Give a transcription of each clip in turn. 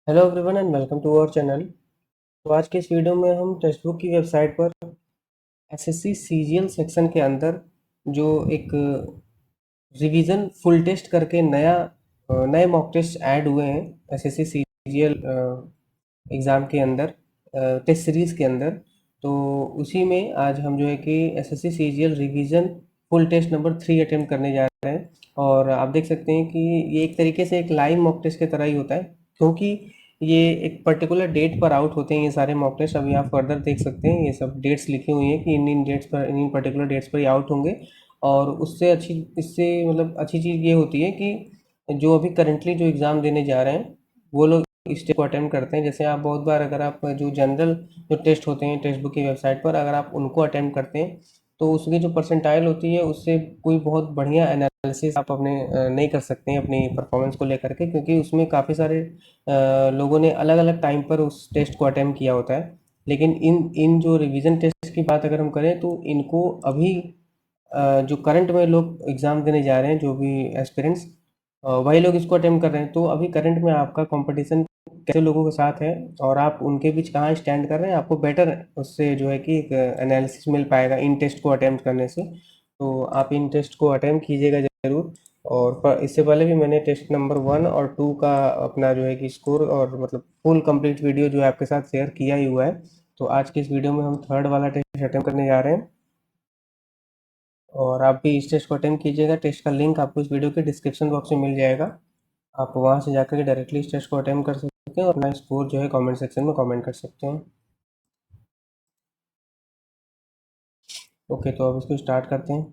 Hello everyone and welcome to our channel. तो आज के इस वीडियो में हम टेक्स्ट बुक की वेबसाइट पर एसएससी सीजीएल सेक्शन के अंदर जो एक रिवीजन फुल टेस्ट करके नए मॉक टेस्ट ऐड हुए हैं एसएससी सीजीएल एग्ज़ाम के अंदर, टेस्ट सीरीज़ के अंदर। तो उसी में आज हम जो है कि SSC CGL revision full test number 3 attempt करने जा रहे हैं। और आप देख सकते हैं कि ये एक तरीके से एक लाइव मॉक टेस्ट की तरह ही होता है, क्योंकि ये एक पर्टिकुलर डेट पर आउट होते हैं ये सारे मॉक टेस्ट। अभी आप फर्दर देख सकते हैं, ये सब डेट्स लिखी हुई हैं कि इन डेट्स पर, इन पर्टिकुलर डेट्स पर ही आउट होंगे। और उससे अच्छी इससे मतलब अच्छी चीज़ ये होती है कि जो अभी करंटली जो एग्ज़ाम देने जा रहे हैं वो लोग इस टेस्ट को अटेम्प्ट करते हैं। जैसे आप बहुत बार अगर आप जो जनरल जो टेस्ट होते हैं टेक्स्ट बुक की वेबसाइट पर, अगर आप उनको अटेम्प्ट करते हैं तो उसकी जो परसेंटाइल होती है उससे कोई बहुत बढ़िया एनालिसिस आप अपने नहीं कर सकते हैं अपनी परफॉर्मेंस को लेकर के, क्योंकि उसमें काफ़ी सारे लोगों ने अलग अलग टाइम पर उस टेस्ट को अटेम्प्ट किया होता है। लेकिन इन इन जो रिवीजन टेस्ट की बात अगर हम करें तो इनको अभी जो करंट में लोग एग्ज़ाम देने जा रहे हैं, जो भी एस्पिरेंट्स, वही लोग इसको अटेम्प्ट कर रहे हैं। तो अभी करंट में आपका कंपटीशन कैसे लोगों के साथ है और आप उनके बीच कहाँ स्टैंड कर रहे हैं, आपको बेटर उससे जो है कि एक एनालिसिस मिल पाएगा इन टेस्ट को अटेम्प्ट करने से। तो आप इन टेस्ट को अटेम्प्ट कीजिएगा ज़रूर। और इससे पहले भी मैंने टेस्ट नंबर 1 और 2 का अपना जो है कि स्कोर और मतलब फुल कंप्लीट वीडियो जो है आपके साथ शेयर किया ही हुआ है। तो आज की इस वीडियो में हम थर्ड वाला टेस्ट अटेम्प्ट करने जा रहे हैं और आप भी इस टेस्ट को अटेम्प्ट कीजिएगा। टेस्ट का लिंक आपको इस वीडियो के डिस्क्रिप्शन बॉक्स में मिल जाएगा। आप वहाँ से जाकर के डायरेक्टली इस टेस्ट को अटेम्प्ट कर सकते हैं और अपना स्कोर जो है कमेंट सेक्शन में कमेंट कर सकते हैं। ओके, तो अब इसको स्टार्ट करते हैं।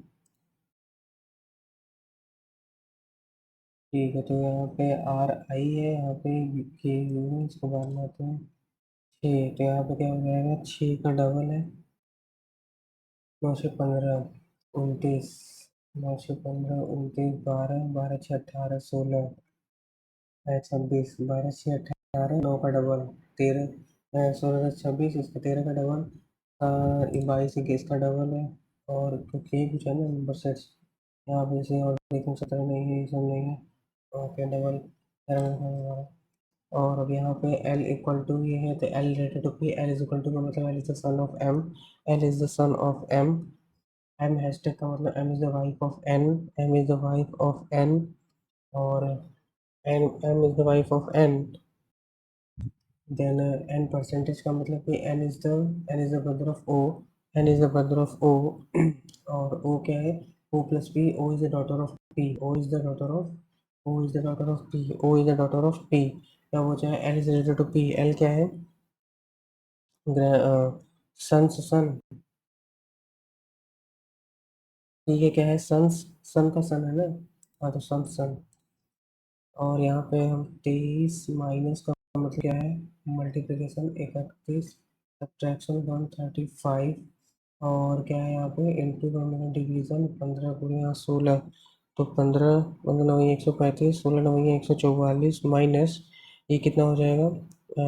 ठीक है, तो यहाँ पे आर आई है, यहाँ पे के यू है, इसको बाद में आते हैं। छः, तो यहाँ पे क्या हो जाएगा, 6 का डबल है 9 से 15, 29, 9 से 15, 29, 12, 12 6 18, 16, 26, 12 6 18, 9 का डबल 13, 16 10 26, इसका 13 का डबल, 22 21 का डबल है। और क्योंकि ये कुछ है ना नंबर सेट्स यहाँ पे से, और लेकिन 17 नहीं है, ये सब नहीं है। ओके, डबल 13 और अब यहाँ पे L इक्वल टू ये है, तो L related to P, L is equal to का मतलब L is the son of M, L is the son of M, M hashtag का मतलब M is the wife of N, M is the wife of N, और M is the wife of N। Then N percentage का मतलब कि N is the brother of O, N is the brother of O और O क्या है, O plus P, O is the daughter of P, O is the daughter of O is the daughter of P, O is the daughter of P। क्या हो जाए, L is related to P, L क्या है, sons सन, ठीक है, क्या है sons, सन का सन है ना, हाँ तो सन सन। और यहाँ पे हम 23 माइनस का मतलब क्या है, मल्टीप्लिकेशन 31, सब्ट्रैक्शन 135, और क्या है यहाँ पे इंटू का मतलब डिवीजन 15 × 16। तो 15 15 नौ 135, 16 नौ 144, माइनस ये कितना हो जाएगा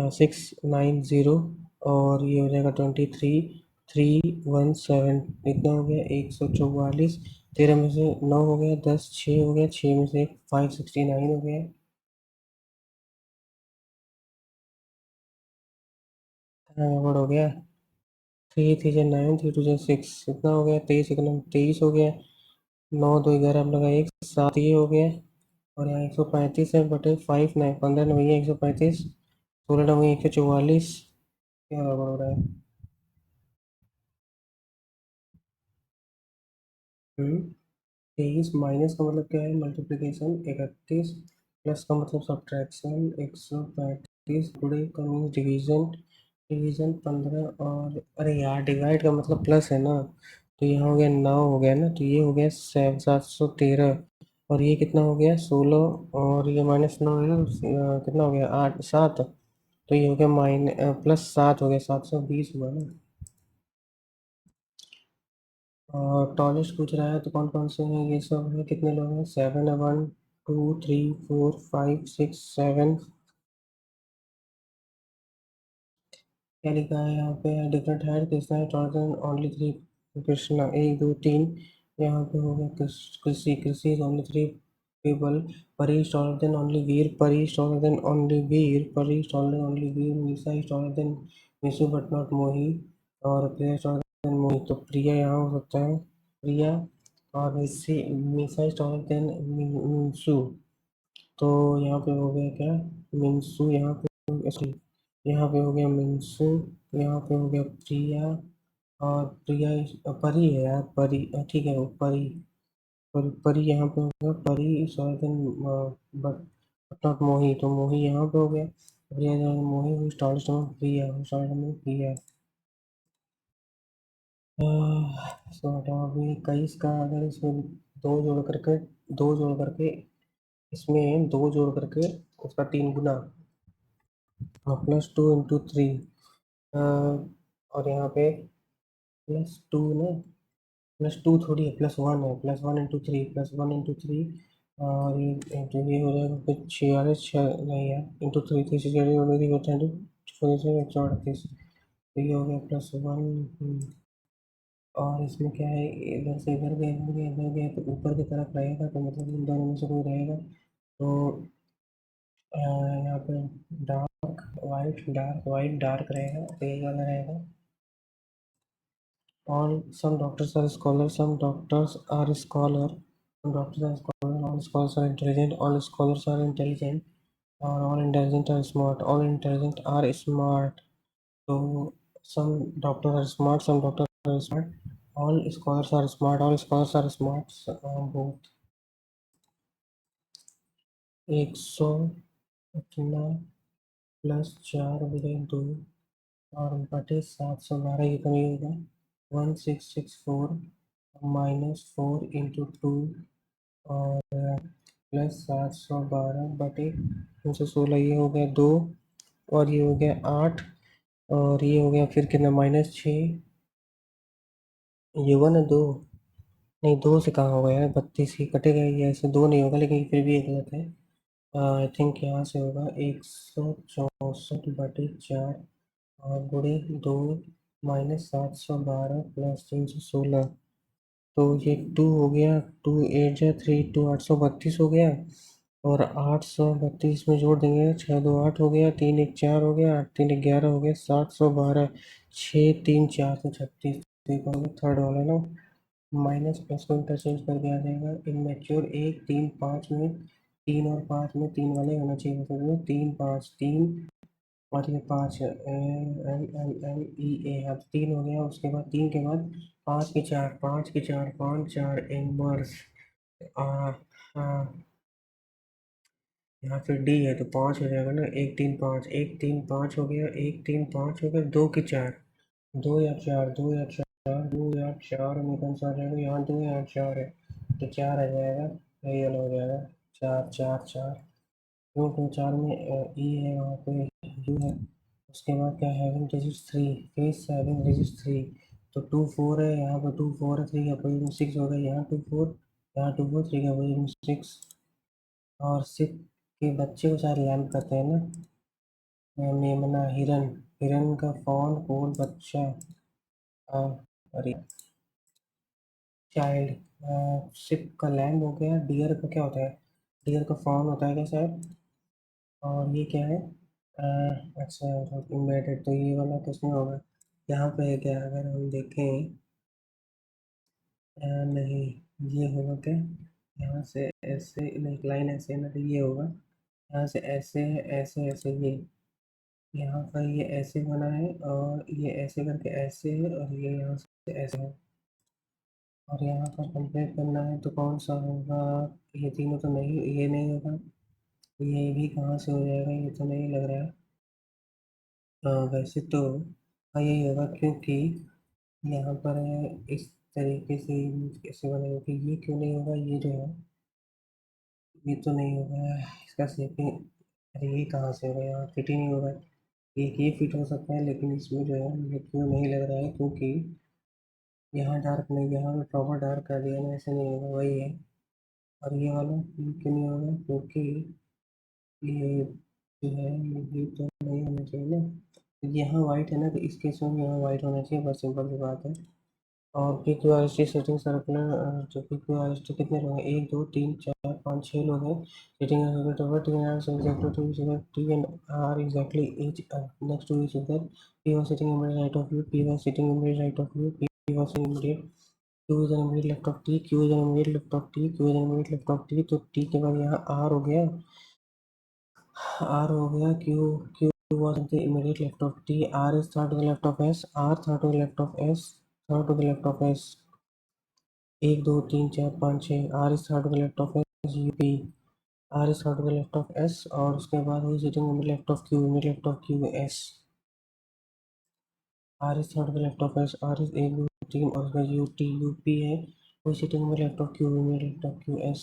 690, और ये हो जाएगा 23 317, इतना हो गया 144। 13 में से 9 हो गया, 10 6 हो गया, 6 में से 1 569 हो गया। हाँ गड़बड़ हो गया, 3 3 9, 3 2 6, इतना हो गया 23 1 23 हो गया, 9 2 11 आप लगा 1 7, ये हो गया। और यहाँ 135 है बटे 5 9 15 नवैया 135, 16 नवैया 144। क्या गड़बड़ हो रहा है। 23 माइनस का मतलब क्या है, मल्टीप्लिकेशन 31, प्लस का मतलब सब्ट्रैक्शन 135, गुणे का मीन्स डिवीजन, डिवीजन 15, और अरे यार डिवाइड का मतलब प्लस है ना, तो यहाँ हो गया 9 हो गया ना, तो ये हो गया 713, और ये कितना हो गया 16, और ये -9 है ना, कितना हो गया 8 7, तो ये हो गया +7 हो गया, 720 हुआ ना। और टॉलेस्ट पूछ रहा है तो कौन कौन से हैं, ये सब है, कितने लोग हैं, 7 है, 1 2 3 4 5 6 7। क्या लिखा है यहाँ पे, डिफरेंट हाइट कृष्णा है, टॉलर ओनली 3 कृष्णा 1 2 3। यहाँ पे हो गया कृषि, कृषि is only 3 people. Pari is taller than only Veer. Pari is taller than only Veer. Pari is taller than only Veer. Nisa is taller than Nisu but not Mohi. और प्रिया is taller than Mohi. तो प्रिया यहाँ हो सकता है प्रिया, और निशा is taller than मिंसू। तो यहाँ पे हो गया क्या, मिंसू यहाँ पे, सॉरी यहाँ पे हो गया मिंसू, यहाँ पे हो गया प्रिया, और प्रिया परी है यार, परी ठीक है वो परी, परी यहाँ पे होगा, परी सॉरी बट नॉट मोही, तो मोही यहाँ पे हो गया, प्रिया जो है मोही, who starts from Priya, who starts from Priya. So हटाओ अभी 21 का, अगर इसमें दो जोड़ करके इसमें दो जोड़ करके उसका 3 गुना, +2 × 3, और यहाँ पे +2 ना, +2 थोड़ी है, +1 है, +1 × 3, +1 × 3, और ये हो जाएगा फिर 46, नहीं यार, ×3, 3 और 138, तो ये हो गया +1। और इसमें क्या है, इधर से इधर गए, इधर गए, इधर गए, तो ऊपर की तरफ रहेगा, तो मतलब इन दोनों में से कोई रहेगा, तो यहाँ पे डार्क वाइट डार्क रहेगा, तो यही वाला रहेगा। Some doctors are scholar, some doctors are scholar, some doctors are scholar, all scholars are intelligent, all scholars are intelligent, और all intelligent are smart, all intelligent are smart, तो some doctors are smart, some doctors are smart, all scholars are smart, all scholars are smart, both। 100 इतना +4/2 और बटे 712 ये कमी होगा, 1664 -4 × 2 और +712/216, ये हो गया 2, और ये हो गया 8, और ये हो गया फिर कितना -6, ये 1 है 2, नहीं 2 से कहाँ होगा यार, 32 ही कटेगा, ये ऐसे 2 नहीं होगा, लेकिन फिर भी एक गलत है। आई थिंक यहाँ से होगा 164/4 और गुणे 2 -712 +316, तो ये 2 हो गया, 2 8 जा 3 2 832 हो गया, और 832 में जोड़ देंगे, 6 2 8 हो गया, 3 1 4 हो गया, 8 3 11 हो गया, 712, 6 3 4 तो 36, थर्ड वाला ना, माइनस प्लस को इंटरचेंज करके आ जाएगा, इमेच्योर 1 3 5 में, 3 और 5 में 3 वाले होना चाहिए, मतलब 3 5 3, और ये 5 MMMEA, अब 3 हो गया, उसके बाद 3 के बाद 5 के 4 5 के 4 5 4 इनवर्स, यहाँ फिर डी है तो 5 हो जाएगा ना, 1 3 5 1 3 5 हो गया, 1 3 5 हो गया, 2 के 4 2 या 4 2 या 4 2 या 4 में कौन सा आ जाएगा, यहाँ 2 यहाँ 4 है, तो 4 आ जाएगा, यही वाला हो जाएगा, 4 4 4, क्योंकि 4 में ई है, वहाँ पे यू है, उसके बाद क्या है, having digit 3, face having digit 3, तो 2 4 है, यहाँ पर 2 4 है, 3 का पोजीशन 6 हो गया, यहाँ 2 4, यहाँ 2 4, 3 का पोजीशन 6, और सिप के बच्चे को शायद लैम्प कहते हैं ना, मेमना हिरन, हिरन का फॉन कोल बच्चा, अरे चाइल्ड, सिप का लैम्प हो गया, डियर का क्या होता है, डियर का फॉन होता है क्या शायद, और ये क्या है, अच्छा इम्बेडेड, तो ये वाला किसमें होगा, यहाँ पे है क्या, अगर हम देखें, नहीं ये होगा क्या, यहाँ से ऐसे नहीं, लाइन ऐसे ना, तो ये होगा, यहाँ से ऐसे है, ऐसे ऐसे, ये यहाँ पर ये ऐसे बना है, और ये ऐसे करके ऐसे है, और ये यहाँ से ऐसे है, और यहाँ पर कंपेयर करना है तो कौन सा होगा, ये तीनों तो नहीं, ये नहीं होगा, ये भी कहाँ से हो जाएगा, ये तो नहीं लग रहा है, वैसे तो हाँ यही होगा, क्योंकि यहाँ पर है इस तरीके से, कैसे बनेगा, कि ये क्यों नहीं होगा, ये जो है ये तो नहीं होगा, इसका सेकंड, अरे ये कहाँ से होगा, यहाँ फिट ही नहीं होगा, एक ये फिट हो सकता है, लेकिन इसमें जो है मुझे क्यों नहीं लग रहा है, क्योंकि यहाँ डार्क नहीं, यहाँ पे प्रॉपर डार्क कर दिया ना, ऐसे नहीं होगा, वही है, और ये वाला ये क्यों नहीं होगा, क्योंकि ये जो है ये तो नहीं होना चाहिए ना, तो यहाँ वाइट है ना, तो इस केस में यहाँ वाइट होना चाहिए, बस सिंपल सी बात है, और P Q R S T setting circular, जो P Q R S T कितने लोग हैं, 1 2 3 4 5 6 लोग हैं। Setting T and R exactly each next to each other. P was sitting immediate right of you, P was sitting immediate right of you, P was sitting immediate, Q is an immediate left of T, Q is an immediate left of T, Q is an immediate left of T. तो T के बाद यहाँ R हो गया, R हो गया, Q Q was the immediate left of T, R is third to the left of S, R third to the left of S, third to the left of S, 1 2 3 4 5 6, R is third to the left of S, U P, R is third to the left of S, और उसके बाद हुई sitting in left of Q, in left of Q S, R is third to the left of S, R is 1 2 3 और उसका U T U P है, वही sitting in left of Q, in left of Q S।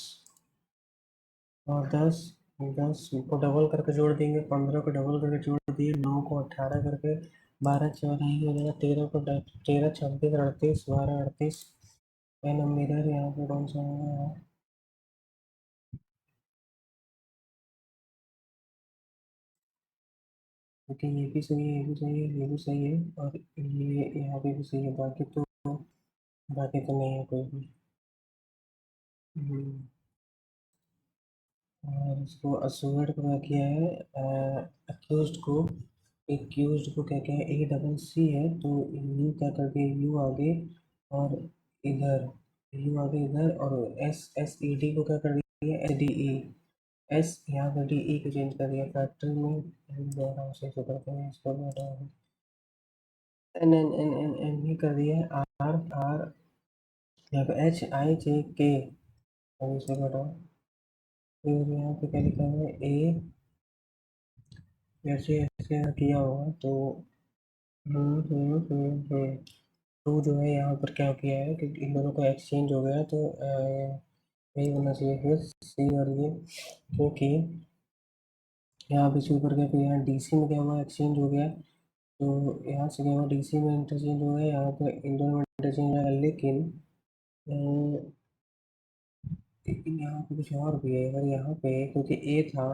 और 10 10 को double करके जोड़ देंगे, 15 को डबल करके जोड़ दिए, 9 को 18 करके, 12 14 ही हो जाएगा, 13 को 13 26 38 12 38। पेन अब मिरर यहाँ पे कौन सा है, क्योंकि ये भी सही है, ये भी सही है, ये भी सही है, और ये यहाँ पे भी सही है, बाकी तो नहीं है कोई भी। और इसको असुवर्ड को क्या किया है, एक्यूज्ड को क्या किया है, ए डबल सी है तो यू क्या कर दिया, यू आगे, और इधर यू आगे इधर, और एस एस ई डी को क्या कर दिया, एस डी ई, एस यहाँ पे डी ई को चेंज कर दिया फैक्ट्री में। दोबारा उसे तो करते हैं, इसको N N N N N ही कर दिया है, आर आर यहाँ पे एच आई जे के, अब इसे घटाओ, फिर यहाँ पे क्या लिखा है, ए, जैसे ऐसे किया होगा तो टू जो है यहाँ पर क्या किया है कि इन दोनों का एक्सचेंज हो गया, तो यही होना चाहिए फिर सी और ये, क्योंकि यहाँ पे सी ऊपर गया, फिर यहाँ डी सी में क्या हुआ, एक्सचेंज हो गया, तो यहाँ से क्या हुआ, डी सी में इंटरचेंज हो गया, यहाँ पे इन दोनों में इंटरचेंज हो गया, लेकिन यहाँ पे कुछ और भी है, अगर यहाँ पे क्योंकि ए था,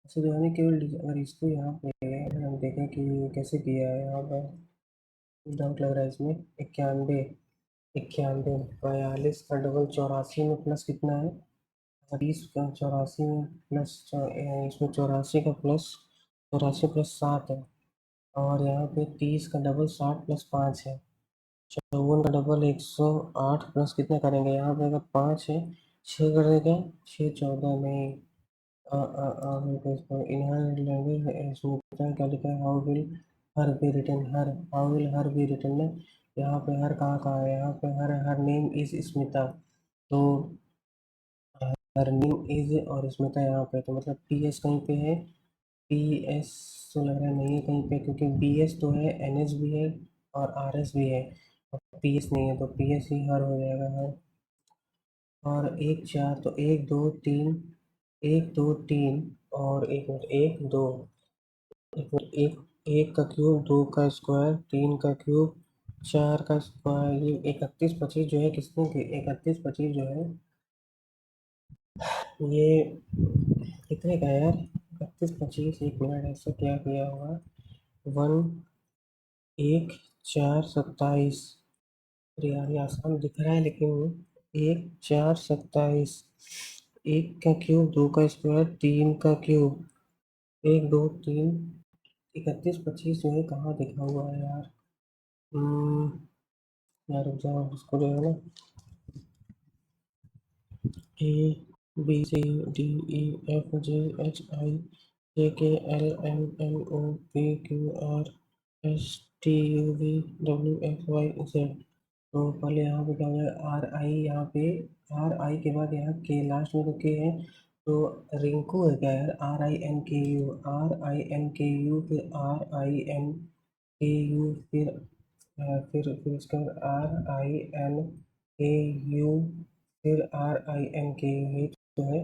ऐसे जो है ना, केवल अगर इसको यहाँ पे अगर हम देखें कि कैसे किया है, यहाँ पर डाउट लग रहा है इसमें, 91 91 42 का डबल 84 में प्लस कितना है, 20 का 84 में प्लस इसमें 84 का प्लस 84 प्लस 7 है, और यहाँ पे 30 का डबल 60 प्लस 5 है, 54 का डबल 108 प्लस कितना करेंगे, यहाँ पे अगर 5 है, 6 कर देते हैं, 6 14 में इनहेरेंट लैंग्वेज इसमें क्या लिखा है, how will her be return, how will her be return है, यहाँ पे हर कहाँ है, यहाँ पे हर नेम इज स्मिता, तो हर नेम इज और स्मिता यहाँ पे, तो मतलब पी एस कहीं पे है, पी एस तो लग रहा है नहीं है कहीं पे, क्योंकि बी एस तो है, एन एस भी है, और आर एस भी है, और पी एस नहीं है, तो पी एस ही हर हो जाएगा हर। और 1 4 तो 1 2 3, 1 2 3, और एक दो, एक एक का क्यूब, 2 का स्क्वायर, 3 का क्यूब, 4 का स्क्वायर, ये 31 25 जो है, किसने 31 25 जो है, ये कितने का है यार, 31 25, 1 मिनट, ऐसा क्या किया होगा, 1 1 4 27, अरे यार ये आसान दिख रहा है लेकिन, 1 4 27, एक का क्यूब, 2 का स्क्वायर, 3 का क्यूब, 1 2 3, 31 25 जो है कहाँ लिखा हुआ है यार, यार रुक जाओ, उसको जो है ना, A B C D E F G H I J K L M N O P Q R S T U V W X Y Z. तो पहले यहाँ पे क्या हो जाएगा, आर आई, यहाँ पे आर आई के बाद यहाँ के लास्ट में तो के है, तो रिंकू है क्या यार, are I N K U, R I N K U, फिर R I N K U, फिर इसका are I N K U, फिर R I N K you, ये तो है,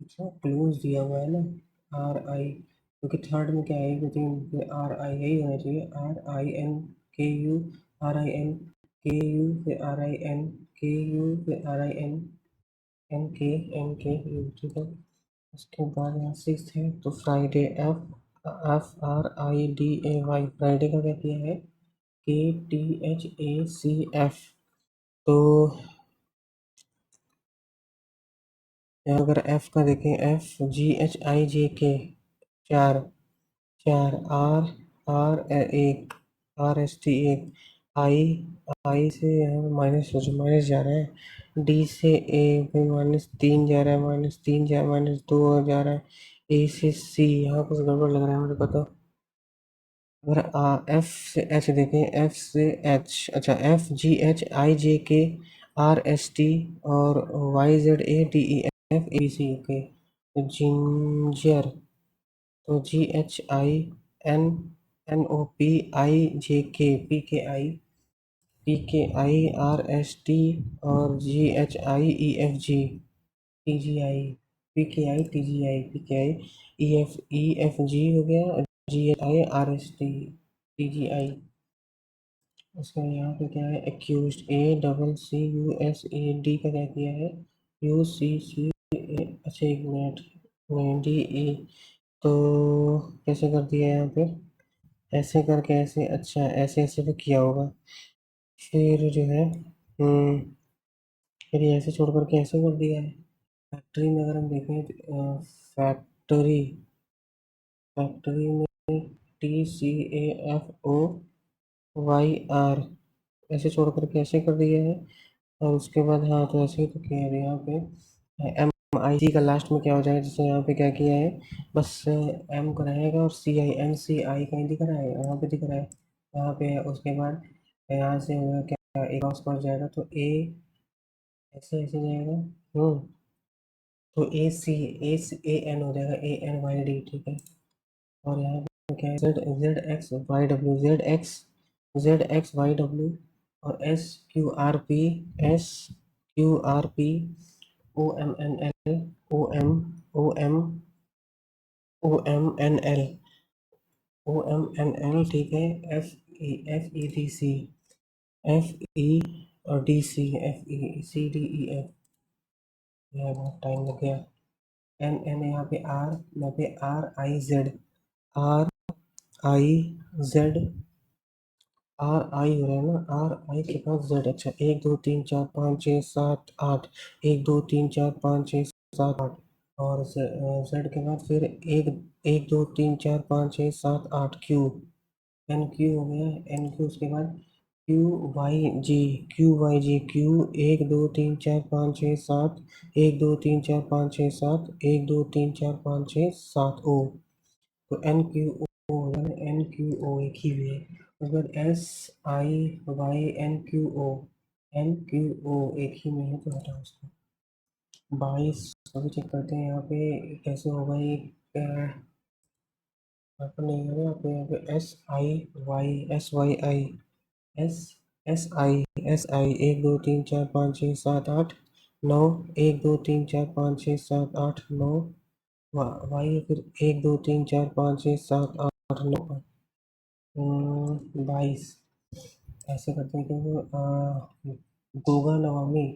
अच्छा क्लोज दिया हुआ है ना, आर आई, क्योंकि थर्ड में क्या है, क्योंकि आर आई यही होना चाहिए, R I N K U, R I N K U, फिर R I N K U, फिर R I N N K U, ठीक है। उसके बाद यहाँ सिक्स है, तो Friday, F F R I D A Y, Friday का क्या किया है, KTHACF। तो यहाँ अगर F का देखें, FGHIJK 4, 1 RST 1, I से यहाँ माइनस जा रहा है, D से A पे -3 जा रहा है, -3 जा -2 जा रहा है, A से C, यहाँ कुछ गड़बड़ लग रहा है मुझे पता। अगर F से H देखें, F से H, अच्छा, FGHIJK RST और YZADEFABC, ओके। तो जिंजर, तो GHINOPIJK और GHIEFG हो गया, GHIRST TGI। उसका यहाँ पे क्या है, एक्यूज ACCUSAD का क्या किया है, UCCA, अच्छा एक मिनट, DE, तो कैसे कर दिया है यहाँ पे, ऐसे करके ऐसे, अच्छा ऐसे ऐसे पे किया होगा, फिर जो है फिर ये ऐसे छोड़ करके ऐसे कर दिया है। फैक्ट्री में अगर हम देखें तो फैक्ट्री फैक्ट्री में TCAFOYR ऐसे छोड़ करके ऐसे कर दिया है। और उसके बाद हाँ, तो ऐसे ही तो किया है यहाँ पे, MIC का लास्ट में क्या हो जाएगा, जैसे यहाँ पे क्या किया है, बस M का रहेगा और CI कहीं दिख रहा है, यहाँ पे दिख रहा है, यहाँ पे है। उसके बाद यहाँ से होगा क्या, एक क्रॉस पड़ जाएगा तो A ऐसे ऐसे जाएगा, तो AN हो जाएगा, ANYD, ठीक है। और यहाँ पे क्या है, ZXYW और SQRP OMNL, ठीक है। FE और DCFECDEF, यह बहुत टाइम लग गया। NN यहाँ पे R, यहाँ पे RIZ RI हो रहा है ना, RI के बाद Z, अच्छा 1 2 3 4 5 6 7 8, 1 2 3 4 5 6 7 8, और Z के बाद फिर एक 1 2 3 4 5 6 7 8 Q, NQ हो गया, NQ, उसके बाद QYG, 1 2 3 4 5 6 7, 1 2 3 4 5 6 7, 1 2 3 4 5 6 7 O, तो NQO एक ही भी है। उसके बाद SIYNQO एक ही में है, तो हटाओ उसको। 22 अभी चेक करते हैं यहाँ पे कैसे होगा ये, यहाँ पर नहीं है, यहाँ पे एस SI 1 2 3 4 5 6 7 8 9, 1 2 3 4 5 6 7 8 9, वाई फिर 1 2 3 4 5 6 7 8 9, 22 ऐसे करते हैं, क्योंकि Goga Navami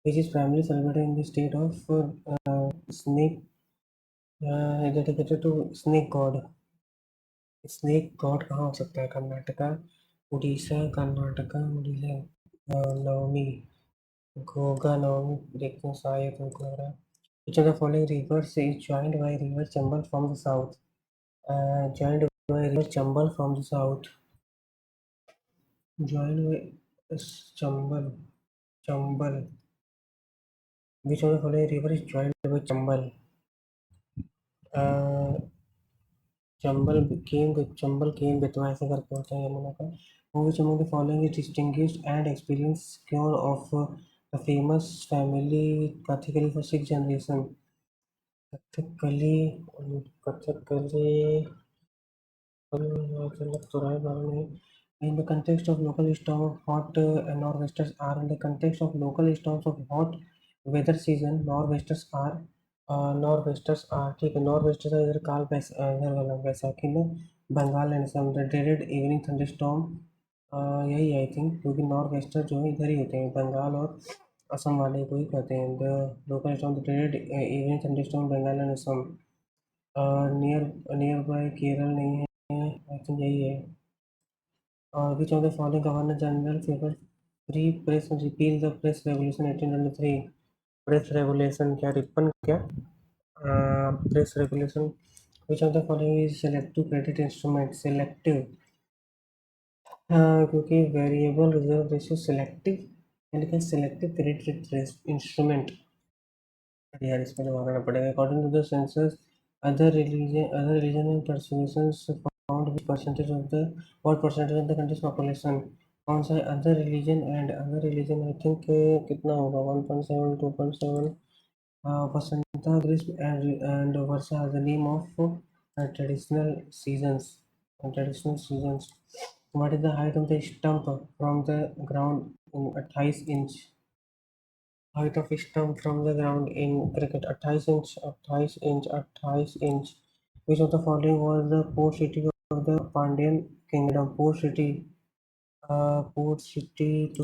which is primarily celebrated in the state of snake, dedicated to snake god कहाँ हो सकता है, कर्नाटका, उड़ीसा नवमी, गोगा नवमी, देखते हैं शायद हमको लग रहा है। Which of the following rivers is joined by river Chambal from the south? Joined by river Chambal from the south. Joined by Chambal. Which of the following river is joined by Chambal? Uh, Chambal came Betwa ऐसे करके होता है यमुना का। Which among the following is distinguished and experienced cure of the famous family Kathakali for 6 generation? Kathakali Kathakali लग तो रहा है बारे में। In the context of local storm of hot nor'westers are, in the context of local storms of hot weather season, nor'westers are, ठीक है, nor'westers है इधर काल इधर वाला बैसाखी में, Bengal and Assam the dreaded evening thunderstorm, यही आई थिंक, क्योंकि नॉर्थ वेस्टर जो है इधर ही होते हैं, बंगाल और असम वाले को ही कहते हैं। The local storm the dreaded evening thunderstorm Bengal and Assam, near nearby Kerala नहीं है, आई थिंक यही है। Which of the following Governor General favored free press and repeal the Press Regulation 1823? Press Regulation क्या रिपन क्या Press Regulation. Which of the following is selective credit instrument? Selective. हाँ, क्योंकि variable reserve ratio selective यानी कि selective credit instrument. यार इसमें तो बताना पड़ेगा। According to the census other religion and persuasions found which percentage of the what percentage of the country's population. कौन सा है अदर रिलीजन आई थिंक कितना होगा 1.7 2.7। Vasanta Grishma and Varsha are the name of traditional seasons traditional seasons. What is the height of the stump from the ground in 28 inch. Height of stump from the ground in cricket 28 inch 28 inch 28 inch. Which of the following was the port city of the Pandyan kingdom? Port city to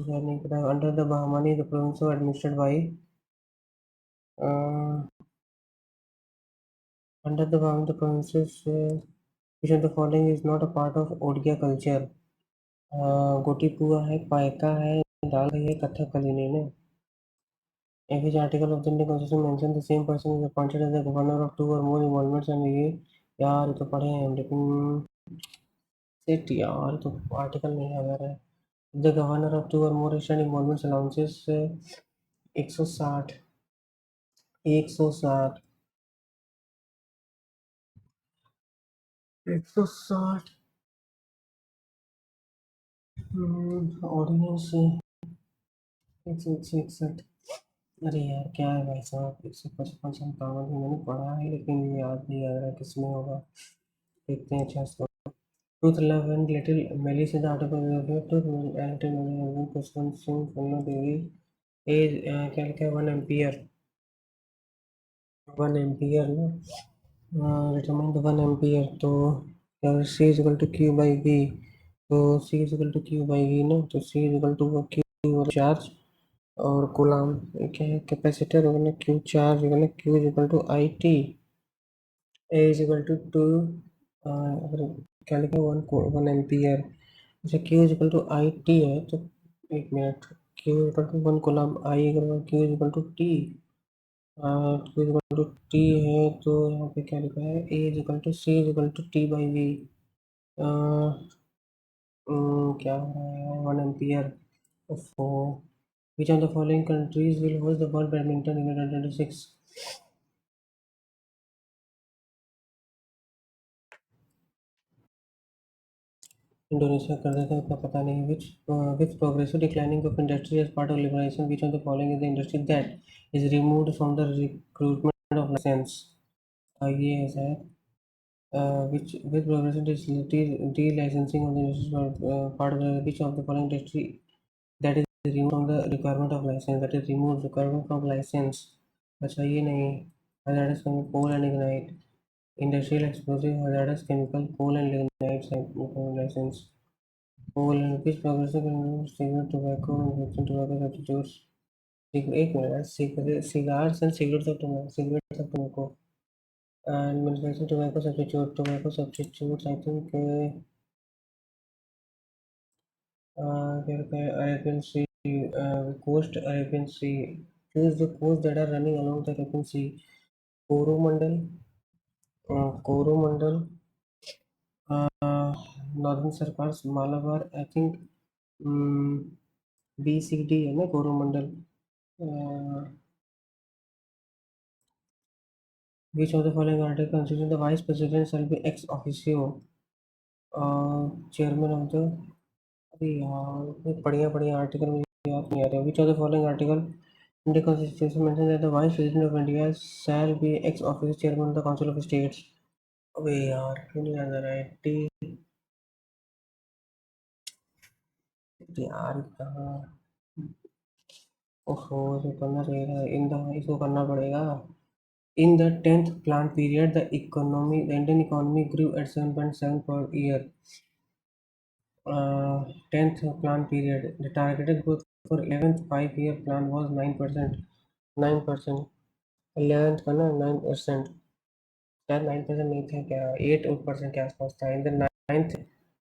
under the Bahmani, the province was administered by uh, under the Bahmani the provinces. Which of the following is not a part of Odia culture? गोटी पुआ है, पायका है, दाल है, कथकली नहीं ना। In which article of the Indian Constitution mention the same person is appointed as the governor of two or more involvements and ये यार ये तो पढ़े हैं लेकिन सेट यार ये तो आर्टिकल नहीं याद आ रहा है। द गवर्नर ऑफ टू और मोर स्टैंड इन्वॉल्वमेंट्स अलाउंसेस 160 160 160 ऑर्डिनेंस 161। अरे यार क्या है भाई साहब 155 57 मैंने पढ़ा है लेकिन याद नहीं आ रहा किसमें होगा। देखते हैं 600। Truth, Love and Little Malice is the article of Truth and Little Kushwant Singh Punna Devi is क्या लिखा है 1 एम्पियर ना। डिटरमाइन द 1 एम्पियर तो C is equal to Q by V. तो C is equal to Q by V ना तो C is equal to Q charge और coulomb क्या है कैपेसिटर होगा ना क्यू चार्ज होगा ना Q is equal to I T A is equal to to क्या लिखा है 1 एम्पियर। अच्छा Q is equal to I T है तो एक minute Q is equal to 1 coulomb I Q is equal to T Q is equal to T है तो यहाँ पे क्या लिखा है A is equal to C is equal to T by V. क्या हो रहा है 1 ampere. Which of the following countries will host the world badminton in 2026। Indonesia कर देते हैं उतना पता नहीं। Which with progressive declining of industry as part of liberation which of the following is the industry that is removed from the recruitment of license. ये है शायद which with progressive delicensing of the industry part of the which of the following industry that is removed from the requirement of license that is removed requirement from license। अच्छा ये नहीं hazardous chemical coal and ignite industrial explosive hazardous chemical coal and lignite license coal and which progressive cigarette tobacco and tobacco substitutes एक minute cigarettes and cigarettes of tobacco and manufacturing tobacco substitutes I think Arabian Sea coast Arabian Sea choose the coast that are running along the Arabian Sea Coromandel Coromandel Northern Sarkars Malabar I think BCD है ना Coromandel which of the following article constitutes the vice president shall be ex officio chairman of the अरे यार ये बढ़िया बढ़िया article मुझे याद नहीं आ रहा। विच of the following article India constitution mention that the vice president of India shall be x office chairman of the council of states. अबे यार क्यों नहीं याद आ रहा है टी यार कहाँ ओहो ये करना रहेगा इन द इसको करना पड़ेगा। In the 10th plan period, the Indian economy grew at 7.7 per year. 10th plan period, the targeted growth for 11th 5-year plan was 9%. 9%. 11th का ना 9%। शायद 9% नहीं था क्या 8% के आसपास था in the 9th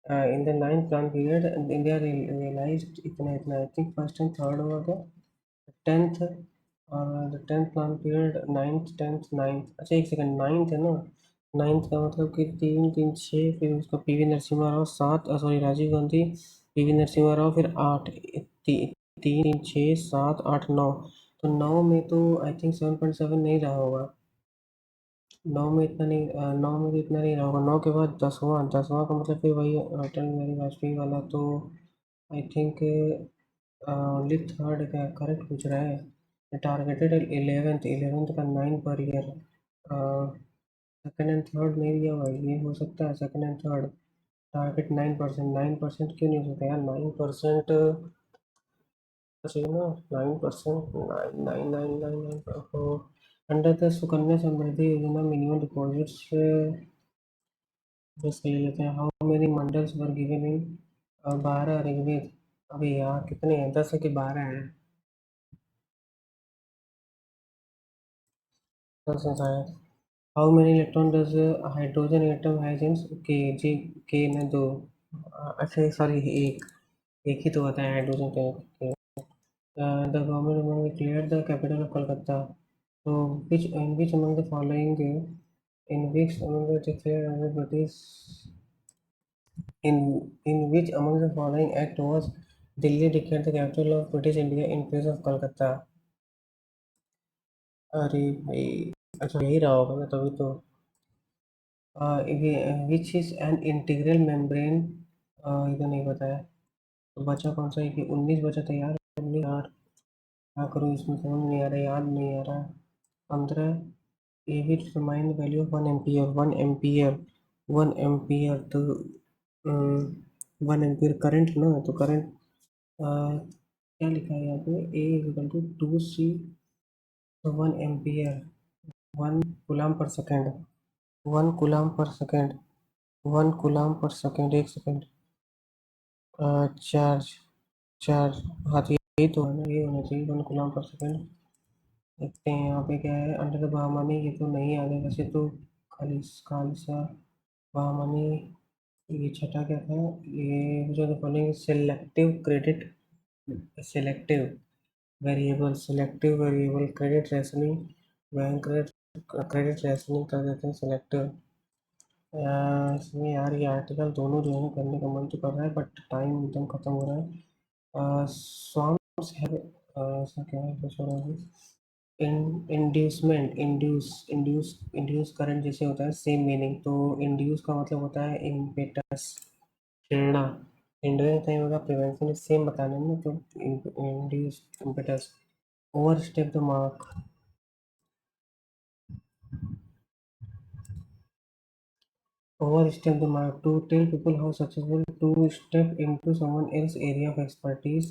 In the ninth plan period, India realized इतना I think first and third हुआ था, tenth और the tenth plan period ninth tenth ninth, अच्छा एक सेकंड ninth है ना, ninth का मतलब कि तीन तीन छः, फिर उसका पीवी नरसिम्हा राव सात, सॉरी राजीव गांधी, पीवी नरसिम्हा राव, फिर आठ, तीन छः सात आठ नौ, तो नौ में तो आई थिंक 7.7 नहीं रहा होगा, नौ में इतना नहीं, नौ में भी इतना नहीं रहा होगा, नौ के बाद दसवां, दसवां का मतलब फिर वही अटल बिहारी वाजपेयी वाला, तो आई थिंक ओनली थर्ड का करेक्ट पूछ रहा है, टारगेटेड 11th, 11th का 9 per year, second and third नहीं दिया हुआ है, ये हो सकता है सेकंड एंड थर्ड, टारगेट 9%, 9% क्यों नहीं हो सकता यार, 9% चाहिए ना, 9%, nine nine nine nine nine, under the Sukanya Samriddhi Yojana minimum deposits, बस ये लेते हैं, how many mandals were given in, 12 Rigveda, अभी यार कितने हैं, 10 है कि 12 हैं, 10 है शायद, how many electron does hydrogen atom has in के जी, के में दो, अच्छा सॉरी एक ही तो होता है हाइड्रोजन के, the government declared the capital of Calcutta, तो which among the following, in which among the declared as a British, in which among the following act was Delhi declared the capital of British India in place of Kolkata? अरे भाई, अच्छा यही रहा होगा ना तभी तो, which is an integral membrane, इधर नहीं बताया, तो बचा कौन सा, कि 19 बचा था यार, 19 यार, क्या करूँ इसमें, समझ नहीं आ रहा, याद नहीं आ रहा, 15, A will remind value of 1 ampere, 1 ampere, 1 ampere तो 1 एम्पियर करंट ना, तो करंट क्या लिखा है यहाँ पे, ए इक्वल टू 2 सी, तो 1 एम्पियर, 1 कूलाम पर सेकेंड, 1 कूलाम पर सेकेंड, 1 कूलाम पर सेकेंड, एक सेकेंड, चार्ज, चार्ज, हाँ तो यही तो है ना, ये होना चाहिए 1 कूलाम पर सेकेंड, देखते हैं यहाँ पे क्या है, अंडर द बहामानी, ये तो नहीं आ गया वैसे तो, खालिसा बहामानी, ये छठा क्या था, ये जो following selective credit, selective selective variable credit rationing, bank credit rationing कर देते हैं सिलेक्टिव, इसमें यार ये आर्टिकल दोनों जो है करने का मन तो कर रहा है, बट टाइम एकदम खत्म हो रहा है, स्वाम्स है, ऐसा क्या है कुछ हो रहा है, इंड्यूसमेंट, इंड्यूस करंट जैसे होता है, सेम मीनिंग, तो इंड्यूस का मतलब होता है इम्पेटस, प्रेरणा, हिंडरेंस नहीं होगा, प्रिवेंशन सेम बताने में, तो induce impetus, over step the mark, overstep the mark, to tell people how successful to step into someone else's area of expertise,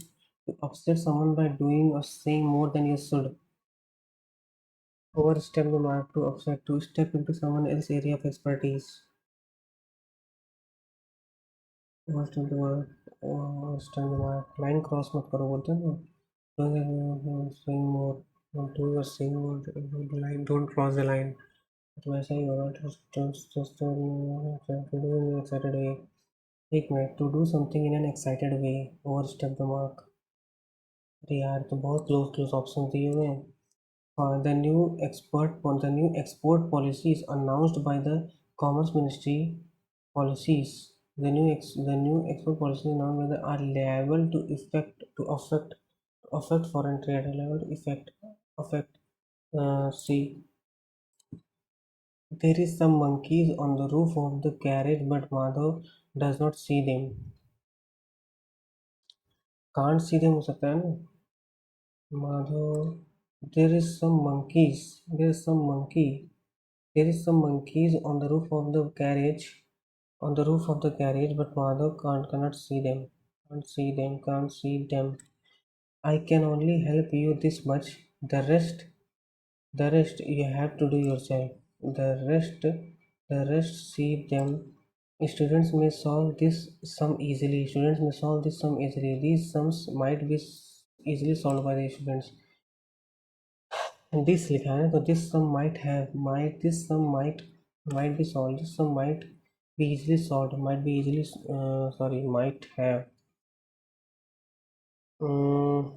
to upset someone by doing or saying more than you should. Overstep the mark, to upset, to step into someone else's area of expertise. Overstep the mark, overstep the mark. Line cross मत करो बोलते हैं ना, saying more, don't do or saying more, line, don't cross the line. तो ऐसा ही होगा, just to do in an excited way. एक minute, to do something in an excited way, overstep the mark, अरे यार तो बहुत क्लोज क्लोज ऑप्शन दिए हुए हैं, the new export policies announced by the commerce ministry, policies, the new export policies announced by the are liable to affect foreign trade, are liable to affect, see, there is some monkeys on the roof of the carriage but Madhav does not see them, can't see them हो सकता है ना, Madhav, there is some monkeys. There is some monkey. There is some monkeys on the roof of the carriage. On the roof of the carriage, but Madhav cannot see them. Can't see them. Can't see them. I can only help you this much. The rest you have to do yourself. The rest see them. Students may solve this sum easily. Students may solve this sum easily. These sums might be easily solved by the students. This लिखा है तो this sum might have, might, this sum might, might be solve, this sum might be easily solved, might be easily, sorry, might have. Um,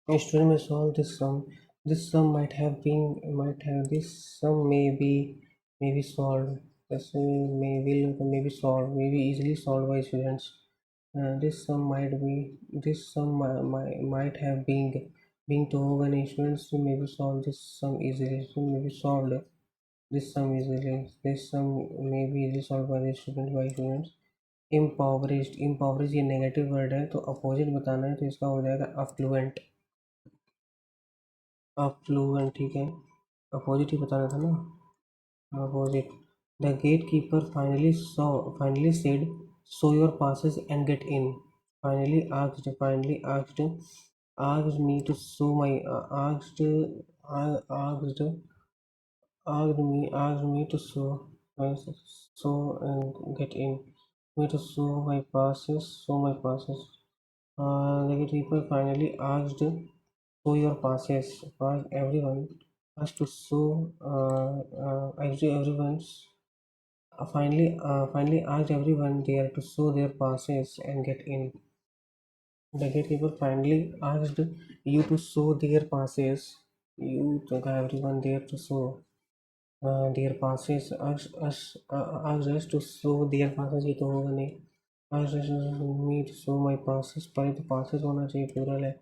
a student may solve this sum. This sum might have this sum may be solved. This may be solved, may be easily solved by students. This sum might have been told when students to maybe solve this sum easily. So maybe solved this sum easily. This sum may be easily solved by the students. इम्पॉवरिश ये negative word है, तो opposite बताना है, तो इसका हो जाएगा affluent. Affluent, ठीक है, अपोजिट ही बताना था ना, opposite. The gate keeper finally said show your passes and get in. Finally asked me to show my asked asked me to show and get in. Me to show my passes. The gatekeeper finally asked, "Show your passes." Asked everyone asked to show. Actually, finally asked everyone there to show their passes and get in. The gatekeeper finally asked you to show their passes. You took everyone there to show their passes. Asked us to show their passes, ये तो होगा नहीं। asked us me to show my passes, पहले तो passes होना चाहिए, plural है।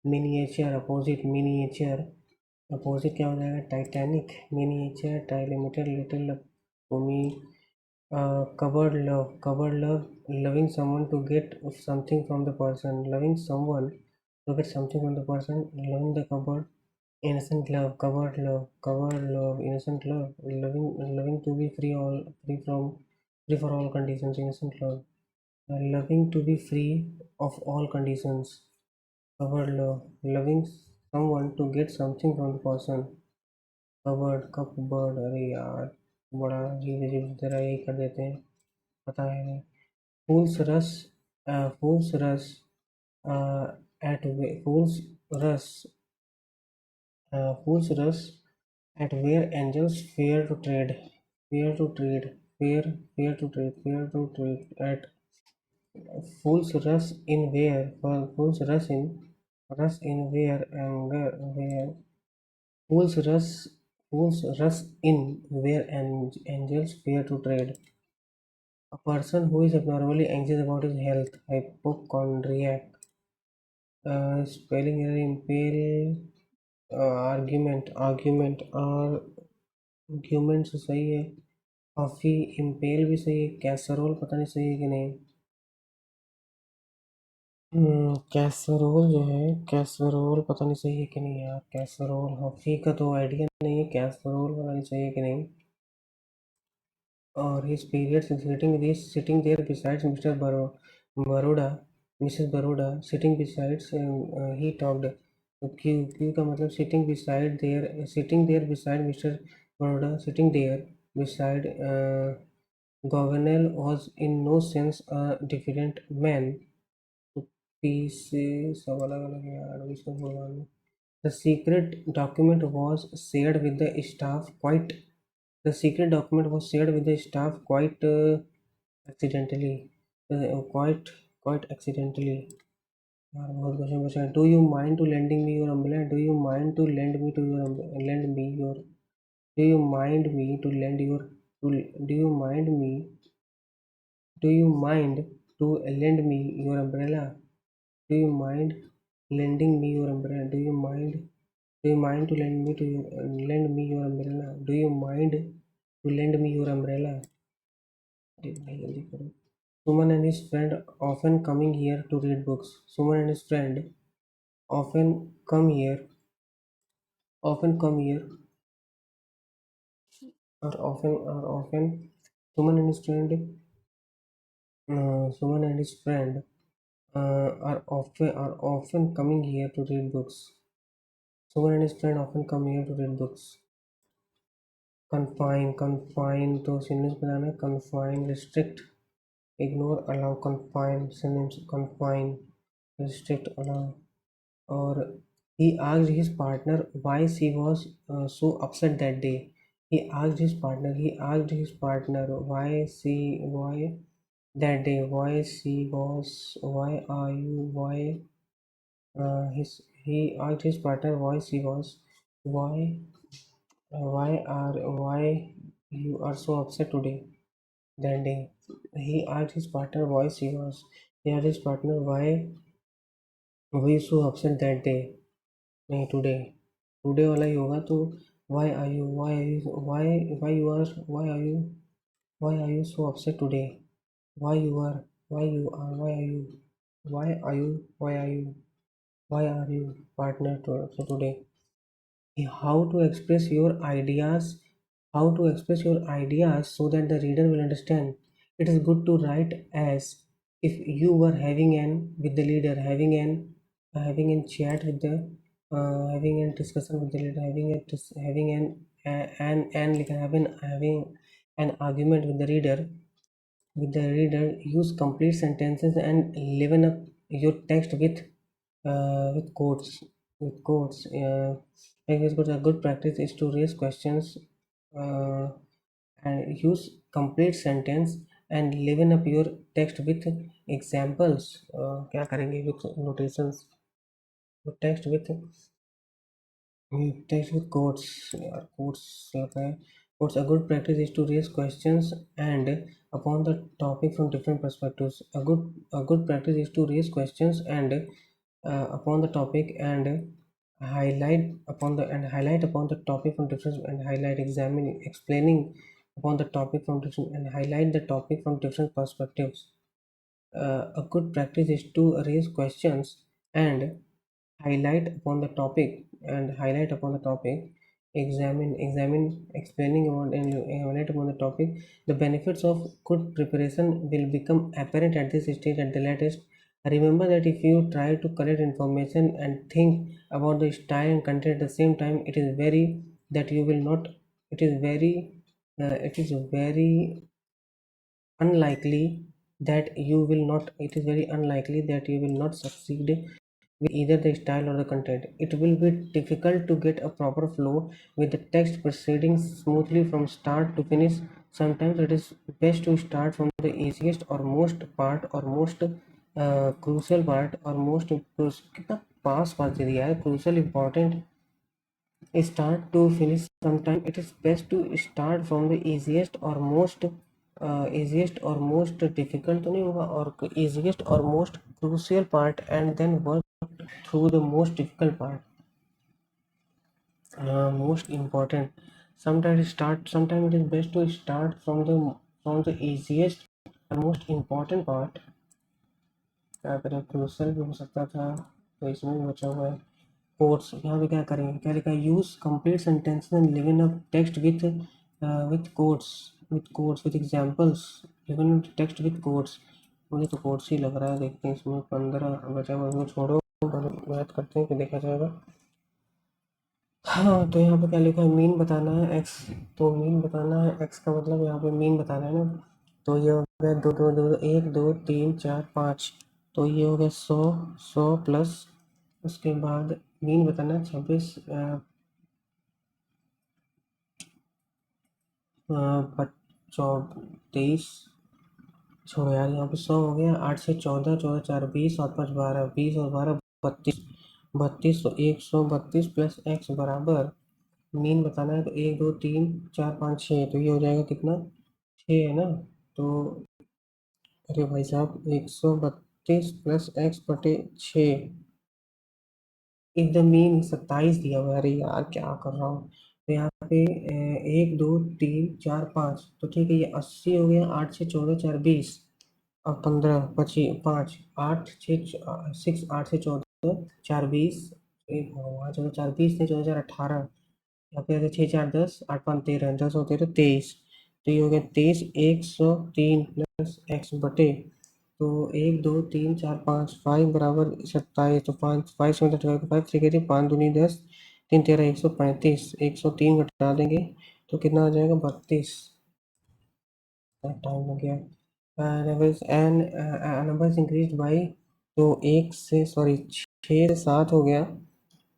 Miniature opposite, miniature opposite क्या हो जाएगा, टाइटैनिक। मिनिएचर टाइलिमिटेड लिटिल भूमि। Covered love loving someone to get something from the person, loving someone to get something from the person, loving the cupboard. Innocent love, covered love, innocent love, loving to be free for all conditions, innocent love, loving to be free of all conditions, covered love, loving someone to get something from the person, cupboard, अरे यार बड़ा अजीब अजीब तरह यही कर देते हैं, पता है नहीं। fools rush fools rush fools rush fools rush at where angels fear to trade, fear to trade at fools rush in where fools rush fools rush in where angels fear to trade. A person who is abnormally anxious about his health, hypochondriac. Spelling error, impale, argument से सही है। काफ़ी impale भी सही है, casserole पता नहीं सही है कि नहीं। कैसरोल जो है, कैसरोल पता नहीं सही है कि नहीं यार, कैसरोल हॉफी का तो आइडिया नहीं है, कैसरोल पता नहीं सही है कि नहीं। और his periods sitting there besides Mr. Baroda, Mrs. Baroda sitting besides, he talked. तो क्यू का मतलब sitting there beside Mr. Baroda, sitting there beside Gouvernail was in no sense a different man. तो पी से सब अलग अलग है यार, इसको बोलना नहीं। The secret document was shared with the staff quite The secret document was shared with the staff accidentally. Quite accidentally. यार बहुत क्वेश्चन बचा है। Do you mind to lending me your umbrella? Do you mind to lend me to your lend me your? Do you mind me to lend your? To, do you mind me? Do you mind to lend me your umbrella? Do you mind lending me your umbrella? Do you mind? Do you mind to lend me your umbrella? Do you mind to lend me your umbrella? अरे भाई जल्दी करो। Suman and his friend often coming here to read books. Suman and his friend often come here, often come here, or often. Suman and his friend, Suman and his friend are often coming here to read books. Suman and his friend often come here to read books. Confine तो synonyms बनाना है। Confine, restrict, ignore, allow, confine, synonyms confine, restrict, allow. और he asked his partner why she was so upset that day. He asked his partner. He asked his partner why that day why she was why are you why his he asked his partner why she was why why you are so upset today that day. He asked his partner why she was. He asked his partner why were you so upset that day. नहीं today. Today वाला ही होगा तो why are you so upset today? Why you are why you are why are you partner so today? How to express your ideas so that the reader will understand. It is good to write as if you were having an with the leader, having an chat with the having a discussion with the leader, having an like having an argument with the reader. Use complete sentences and liven up your text with quotes. With quotes. Like a good practice is to raise questions uh, and use complete sentence and liven up your text with examples. क्या करेंगे with notations? Text with text with quotes. यार quotes लग रहा है. Quotes. A good practice is to raise questions and upon the topic from different perspectives. A good practice is to raise questions and upon the topic and highlight upon the topic from different and highlight examining explaining upon the topic from different and highlight the topic from different perspectives. A good practice is to raise questions and highlight upon the topic examine explaining about and highlight upon the topic. The benefits of good preparation will become apparent at this stage. At the latest, remember that if you try to collect information and think about the style and content at the same time, it is very that you will not it is very unlikely that you will not it is very unlikely that you will not succeed with either the style or the content. It will be difficult to get a proper flow with the text proceeding smoothly from start to finish. Sometimes it is best to start from the easiest or most part or most crucial part or most कितना पास पास दे दिया है crucial important start to finish. Sometimes it is best to start from the easiest or most difficult तो नहीं होगा और easiest or most crucial part and then work through the most difficult part, most important. Sometimes it is best to start from the easiest and most important part. क्या करें crucial भी हो सकता था तो इसमें भी बचा हुआ है कोट्स. यहाँ पे क्या करेंगे क्या लिखा है यूज कंप्लीट सेंटेंस में liven up text with quotes with examples. Liven up text with quotes. मुझे तो कोट्स ही लग रहा है. देखते हैं इसमें 15 बचा हुआ उसको छोड़ो बात करते हैं कि देखा जाएगा. हाँ तो यहाँ पे क्या लिखा है मीन बताना है एक्स. तो मीन बताना है एक्स का मतलब यहाँ पे मीन बताना है ना. तो ये हो गया दो दो दो 1 2 3 4 5. तो ये हो गया 100 प्लस उसके बाद मीन बताना है 26 23. छोड़ो यार यहाँ पे 100 हो गया. 8 से 14 14 4 20 और 5 12 20 और 12 32 तो 132 प्लस एक्स बराबर मीन बताना है. तो 1 2 3 4 5 6 तो ये हो जाएगा कितना 6 है ना. तो अरे भाई साहब 132 प्लस एक्स बटे 6 इफ द मीन 27 दिया हुआ है. अरे यार क्या कर रहा हूँ. तो यहाँ पे 1 2 3 4 5 तो ठीक है ये 80 हो गया. 8 से 14 4 20 और 15 25 5 8 6 6 8 से 14 4 20 एक 4 20 से 14 4 18. यहाँ पे 6 4 10 8 5 13 10 और 13 23. तो ये हो गया 23 103 प्लस एक्स बटे. तो 1 2 3 4 5 5 बराबर 27. तो 5 से 5 से कहते 5 दूनी 10 3 13 135. 103 घटा देंगे तो कितना आ जाएगा 32. टाइम हो गया. Number increase by. तो 1 से सॉरी 6 से 7 हो गया.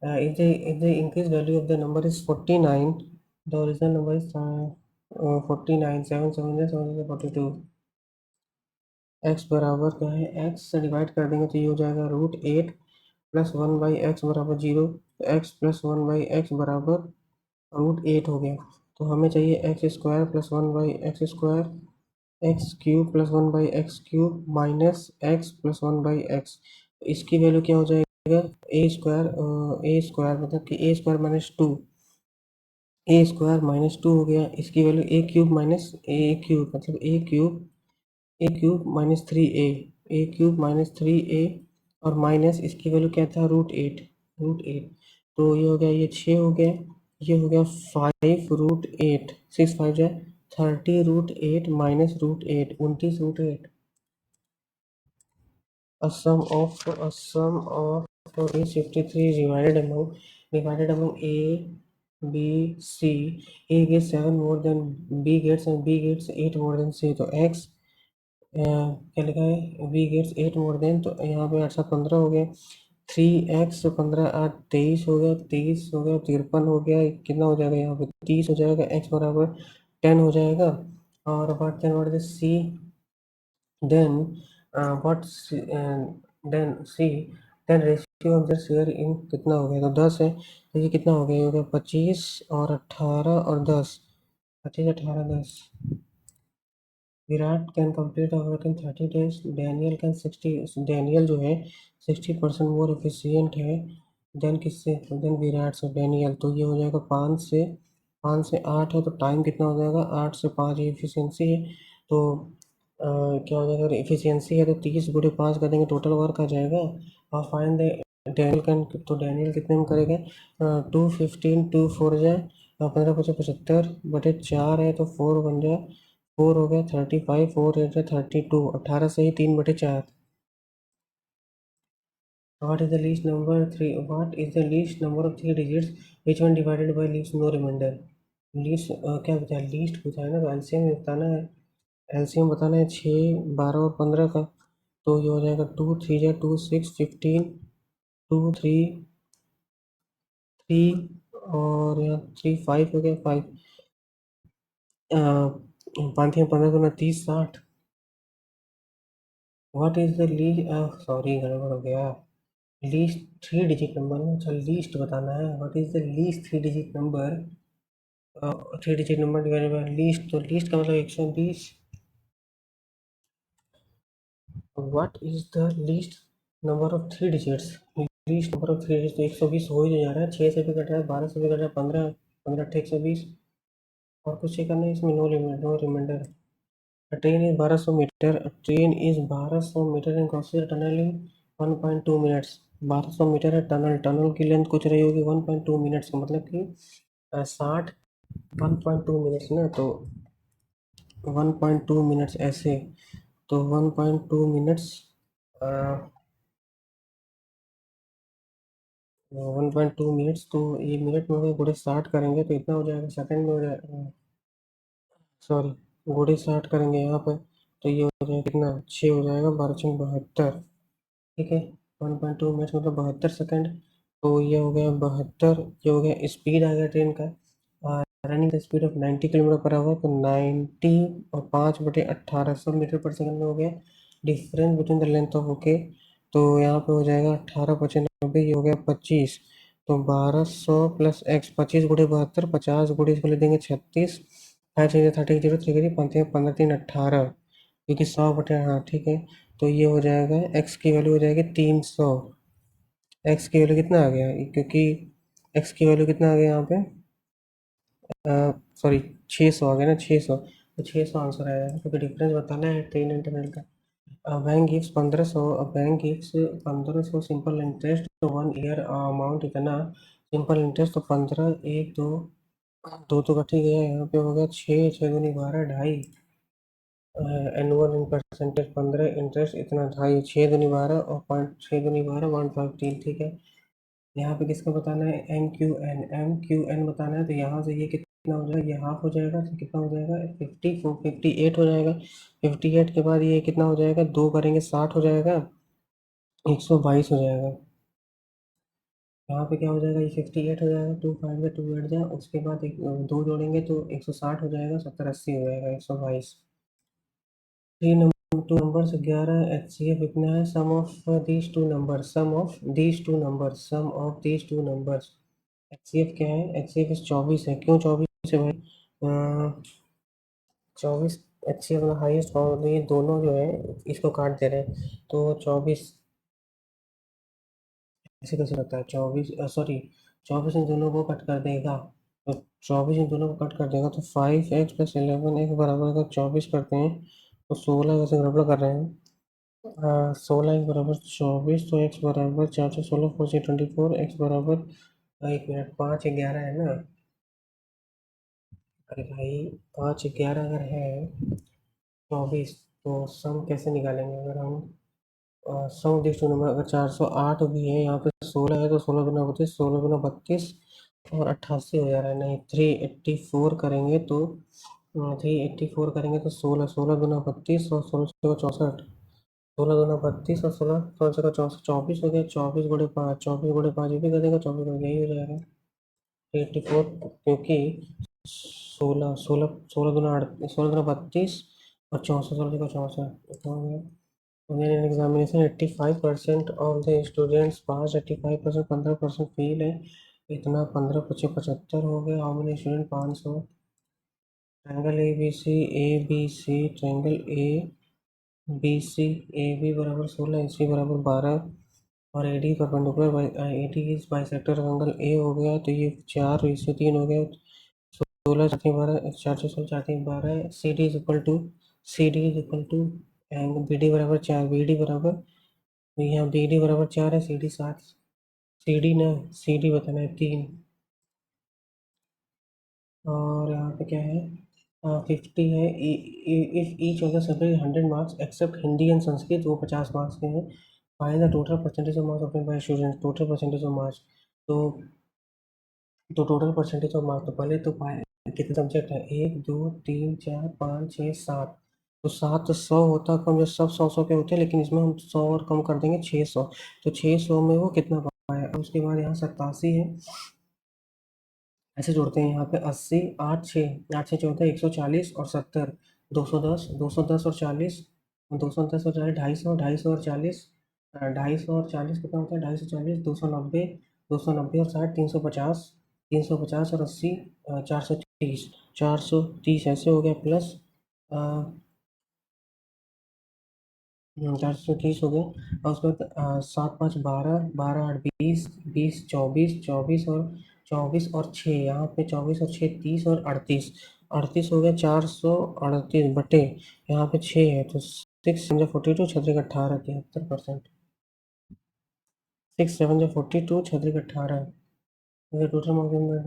If the increased value of the number is 49 the original number is 49, 7 7 42। X बराबर क्या है, एक्स से डिवाइड कर देंगे तो ये हो जाएगा √8 प्लस 1/x बराबर 0। तो एक्स प्लस 1/x बराबर √8 हो गया। तो हमें चाहिए x square plus 1/x square, x cube plus 1/x cube minus x plus 1/x। इसकी वैल्यू क्या हो जाएगा, ए स्क्वायर मतलब कि ए स्क्वायर माइनस 2, ए स्क्वायर माइनस 2 हो गया। इसकी वैल्यू ए क्यूब माइनस ए क्यूब मतलब ए क्यूब माइनस 3a, ए क्यूब माइनस 3a, और माइनस इसकी वैल्यू क्या था, √8। तो ये हो गया, ये 6 हो गया, ये हो गया 5 √8, 6 5 जा 30 √8 minus √8, 29 √8। A sum of is 53 divided among A, B, C. A gets 7 more than B gets, and B gets 8 more than C। तो X क्या लिखा है, बी गेट्स 8 मोर देन, तो यहाँ पे 8 15 हो गया, 3x 15 8 23 हो गया, 23 हो गया, 53 हो गया, कितना हो जाएगा यहाँ पे 30 हो जाएगा, x बराबर 10 हो जाएगा। और what see then what then see then ratio of the share in कितना हो गया, तो 10 है, तो ये कितना हो गया, ये हो गया 25 और 18 और 10, 25 18 10। Virat can complete a work in 30 days। Daniel जो है 60% मोर एफिशिएंट है देन किससे, देन विराट से डैनियल। तो ये हो जाएगा 5 से 8 है, तो टाइम कितना हो जाएगा, 8 से 5 एफिशिएंसी है। तो क्या हो जाएगा, एफिशिएंसी है तो 30 गुणे 5 कर देंगे, टोटल वर्क आ जाएगा। और फाइंड द डैनियल कैन, तो डैनियल कितने में करेगा, 215 2 4 जाए, 15 5 75 बटे 4 है, तो 4 बन जाए, 4 हो गया 35, 4 8 32, 18 से ही 3/4। What is the least number of three digits which one divided by least no remainder। Least क्या बताया, लीस्ट पूछा है ना, तो एलसीएम बताना है। एलसीएम बताना है 6 12 और 15 का। तो ये हो जाएगा 2 3 जा 2 6 15, 2 3 3, और यहाँ 3 5 हो गया 5, 5 15 तो 30 60। What is the least, sorry गड़बड़ हो गया, लीस्ट थ्री डिजिट नंबर में, अच्छा लीस्ट बताना है, what is the least three digit number, three digit number divided by least, तो लीस्ट का मतलब 120। What is the least number of three digits, least number of three digits, तो 120 हो ही तो जा रहा है, 6 से भी कट रहा है, 12 से भी कट रहा है, 15 15 अट्ठे 120। और कुछ चेक करना है इसमें, no limit no reminder. A train is 1200 metre, a train is 1200 metre in crosses tunnel in 1.2 minutes. 1200 metre है टनल, टनल की लेंथ कुछ रही होगी 1.2 मिनट्स का, मतलब कि 60 1.2 मिनट्स ना, तो 1.2 मिनट्स ऐसे, तो 1.2 मिनट्स, 1.2 मिनट्स, तो ये मिनट में अगर गुणे 60 करेंगे तो इतना हो जाएगा, सेकंड में हो जाएगा, सॉरी गुणे 60 करेंगे यहाँ पर, तो ये हो जाएगा कितना, 6 हो जाएगा, 12 72। ठीक है, 1.2 मिनट मतलब 72 सेकंड। तो ये हो गया 72, ये हो गया स्पीड आ गया ट्रेन का, running the speed of 90 kilometre per hour, तो 90 और 5/1800 मीटर पर सेकंड में हो गया। Difference between the length of, okay, तो यहाँ पे हो जाएगा 18 × 90, ये हो गया 25, तो 1200 प्लस एक्स, 25 × 72, 50 गुणे इसको ले देंगे 36, 5 6 30 0 3 करिए 15 15 3 18, क्योंकि 100/, हाँ ठीक है। तो ये हो जाएगा, एक्स की वैल्यू हो जाएगी 300। एक्स की वैल्यू कितना आ गया, क्योंकि एक्स की वैल्यू कितना आ गया यहाँ पे, सॉरी 600 आ गया ना, 600, तो 600 आंसर आया है, क्योंकि डिफरेंस बताना है ट्रेन एंड टनल का। Bank gives 1500, bank gives 1500 simple interest, तो 1 ईयर अमाउंट इतना सिंपल इंटरेस्ट, तो 15 1 2 2 तो कट ही गया, यहाँ पे हो गया 6 6 दूनी 12 ढाई, एनुअल इन परसेंटेज 15, इंटरेस्ट इतना ढाई, 6 दूनी 12 और 6 दूनी 12 153, ठीक है। यहाँ पे किसका बताना है, एम क्यू एन बताना है, तो यहाँ से ये कितना हो जाएगा, ये हाफ हो जाएगा, तो कितना हो जाएगा 58 हो जाएगा। 58 के बाद ये कितना हो जाएगा, 2 करेंगे 60 हो जाएगा, 122 हो जाएगा। यहाँ पे क्या हो जाएगा, ये 58 हो जाएगा, 2 5 या 2 बैठ जाए, उसके बाद एक दो जोड़ेंगे तो 160 हो जाएगा, 70 80 हो जाएगा, 122। Three number two numbers 11 HCF इतना है, sum of these two numbers, sum of these two numbers, sum of these two numbers. HCF क्या है, HCF 24 है। क्यों 24 है भाई? 24 HCF अपना हाईएस्ट, और ये दोनों जो है इसको काट दे रहे हैं, तो 24 ऐसे कैसे लगता है? 24 सॉरी, 24 इन दोनों को कट कर देगा, तो 24 इन दोनों को कट कर देगा तो 5x प्लस 11x बराबर, अगर 24 करते हैं तो 16 वैसे गड़बड़ कर रहे हैं। 16 x बराबर 24, तो x बराबर 416, 4 से 24, x बराबर, एक मिनट, 5 11 है ना? अरे भाई, 5 11 अगर है 24, तो सम कैसे निकालेंगे? अगर हम सम दिस टू नंबर, अगर 408 भी है, यहाँ पे 16 है, तो 16 दूना 32, 16 दूना 32 और 88 हो जा रहा है। नहीं, 384 करेंगे तो 384 करेंगे तो 16, 16 दूना 32 और 16 16 दूना 32 और 16 16 चौबीस हो गया, 24 गुणे 5, 24 गुणे 5 ये भी कर देगा, 24 गुणे यही हो जाएगा 384, क्योंकि 16 16 16 दूना 32 और 64 16 64 हो गया। In an examination 85% of the students pass, 85% 15% fail है, इतना 15 पच्चीस 75 हो गया। How many student? 500। Triangle A B C triangle A B C, A B बराबर 16, ए सी बराबर 12 और A D perpendicular, A D is bisector angle A हो गया, तो ये 4:3 हो गया। 16 4 3 12, 4 4 16 4 3 12, C D is equal to, C D is equal to angle B D बराबर 4, बी डी बराबर, तो यहाँ बी डी बराबर 4 है, सी डी 7, सी डी ना, सी डी बताना है 3, और यहाँ पे क्या है, 50 है। If each of the subject 100 marks except Hindi and Sanskrit, वो 50 मार्क्स के हैं। Find the total percentage of marks obtain by student, total percentage of marks, तो टोटल परसेंटेज ऑफ मार्क्स, तो पहले तो कितने सब्जेक्ट है, 1 2 3 4 5 6 7, तो 700 होता कम, जब सब 100 100 के होते हैं, लेकिन इसमें हम 100 और कम कर देंगे, 600, तो 600 में वो कितना पाया। अब उसके बाद यहाँ 87 है, ऐसे जोड़ते हैं यहाँ पे 80 8 6 8 6 14 140 और 70, 210 210 और 40, 210 और 40 250, 250 और 40, 250 और 40 कितना होता है, 250 40 290 और 60 350, 350 और 80 430, 430 ऐसे हो गया, प्लस 430 हो गए। और उसके बाद 7 5 12, 12 8 20, 20 24, 24 और 6, यहाँ पे 24 और 6 30 और 38, 38 हो गया, 438 बटे यहाँ पे 6 है, तो 6 7 42 छः 18 73%, 6 7 42 छः 18, ये टोटल मार्क्स।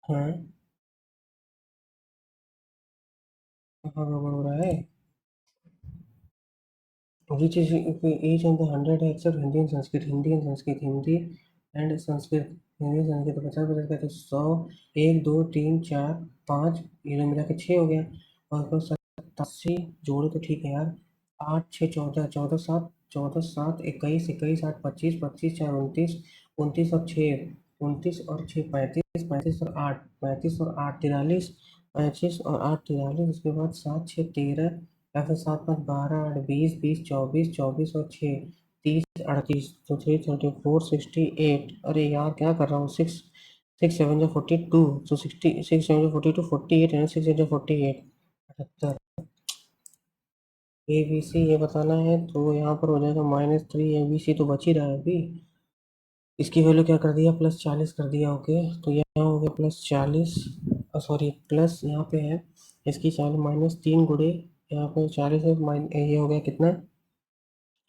हाँ, कहाँ गड़बड़ हो रहा है? Which is each of the 100 है except Hindi and Sanskrit, Hindi and Sanskrit, Hindi and Sanskrit, Hindi Sanskrit, तो 50 50 का, तो 100, 1 2 3 4 5, ये जो मिला के 6 हो गया, और फिर 87 जोड़े तो ठीक है यार, 8 6 14, 14 7 21, 21 8 25, 25 4 29, 29 और 6 29 और 6 35, 35 और 8 35 और 8 43, 25 और 8 43, उसके बाद 7 6 13, या फिर 7 5 12 8 20, 20 24, 24 और 6 30 38, तो 3 34 68। अरे यार क्या कर रहा हूँ, 6 6 7 42, तो 60 6 7 42 48 है, 6 7 48 78। ए बी सी ये बताना है, तो यहाँ पर हो जाएगा -3, ए बी सी तो बच ही रहा है अभी, इसकी वैल्यू क्या कर दिया, +40 कर दिया। ओके, तो यहाँ हो गया +40, सॉरी प्लस यहाँ पे है इसकी 40 -3 गुणे, यहाँ पे 40 है, ये हो गया कितना,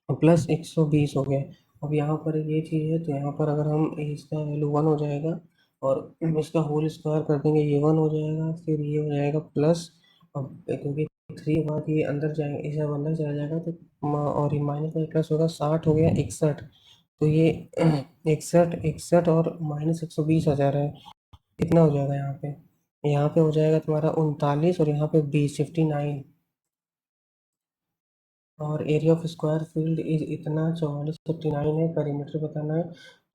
+120 हो गया। अब यहाँ पर ये चीज़ है, तो यहाँ पर अगर हम इसका वैल्यू 1 हो जाएगा, और इसका होल स्क्वायर कर देंगे, ये 1 हो जाएगा, फिर ये हो जाएगा प्लस, अब क्योंकि 3 के बाद ये अंदर जाएगा, इसे अब अंदर चला जाएगा, तो और ये माइनस में प्लस होगा, 60 हो गया 61, तो ये 61 61 और -120 आ जा रहा है, कितना हो जाएगा यहाँ पे, यहाँ पे हो जाएगा तुम्हारा 39, और यहाँ पे 20 59, और area of square field is इतना 4459 है, पेरीमीटर बताना है।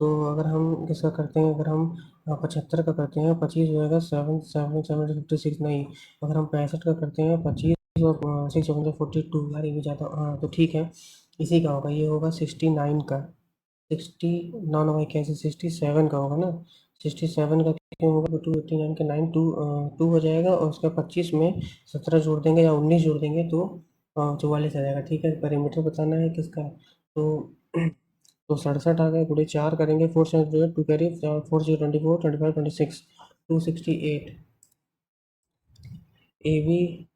तो अगर हम किसका करते हैं, अगर हम 75 का करते हैं, 25 हो जाएगा 7 7 7 56 नहीं, अगर हम 65 का करते हैं 25 और 642 यार ये भी ज़्यादा, हाँ तो ठीक है, इसी का होगा, ये होगा 69 का, 60 नौ नौ कैसे 67 का होगा ना, 67 का क्यों होगा, तो 289 के 9 टू हो जाएगा, और उसका 25 में 17 जोड़ देंगे या 19 जोड़ देंगे तो 44 आ जाएगा। ठीक है, पेरीमीटर बताना है किसका, तो तो 67 आ गए, गुणे 4 करेंगे, 4 से 2 कैरी 4 से 24 25 26 268 A B,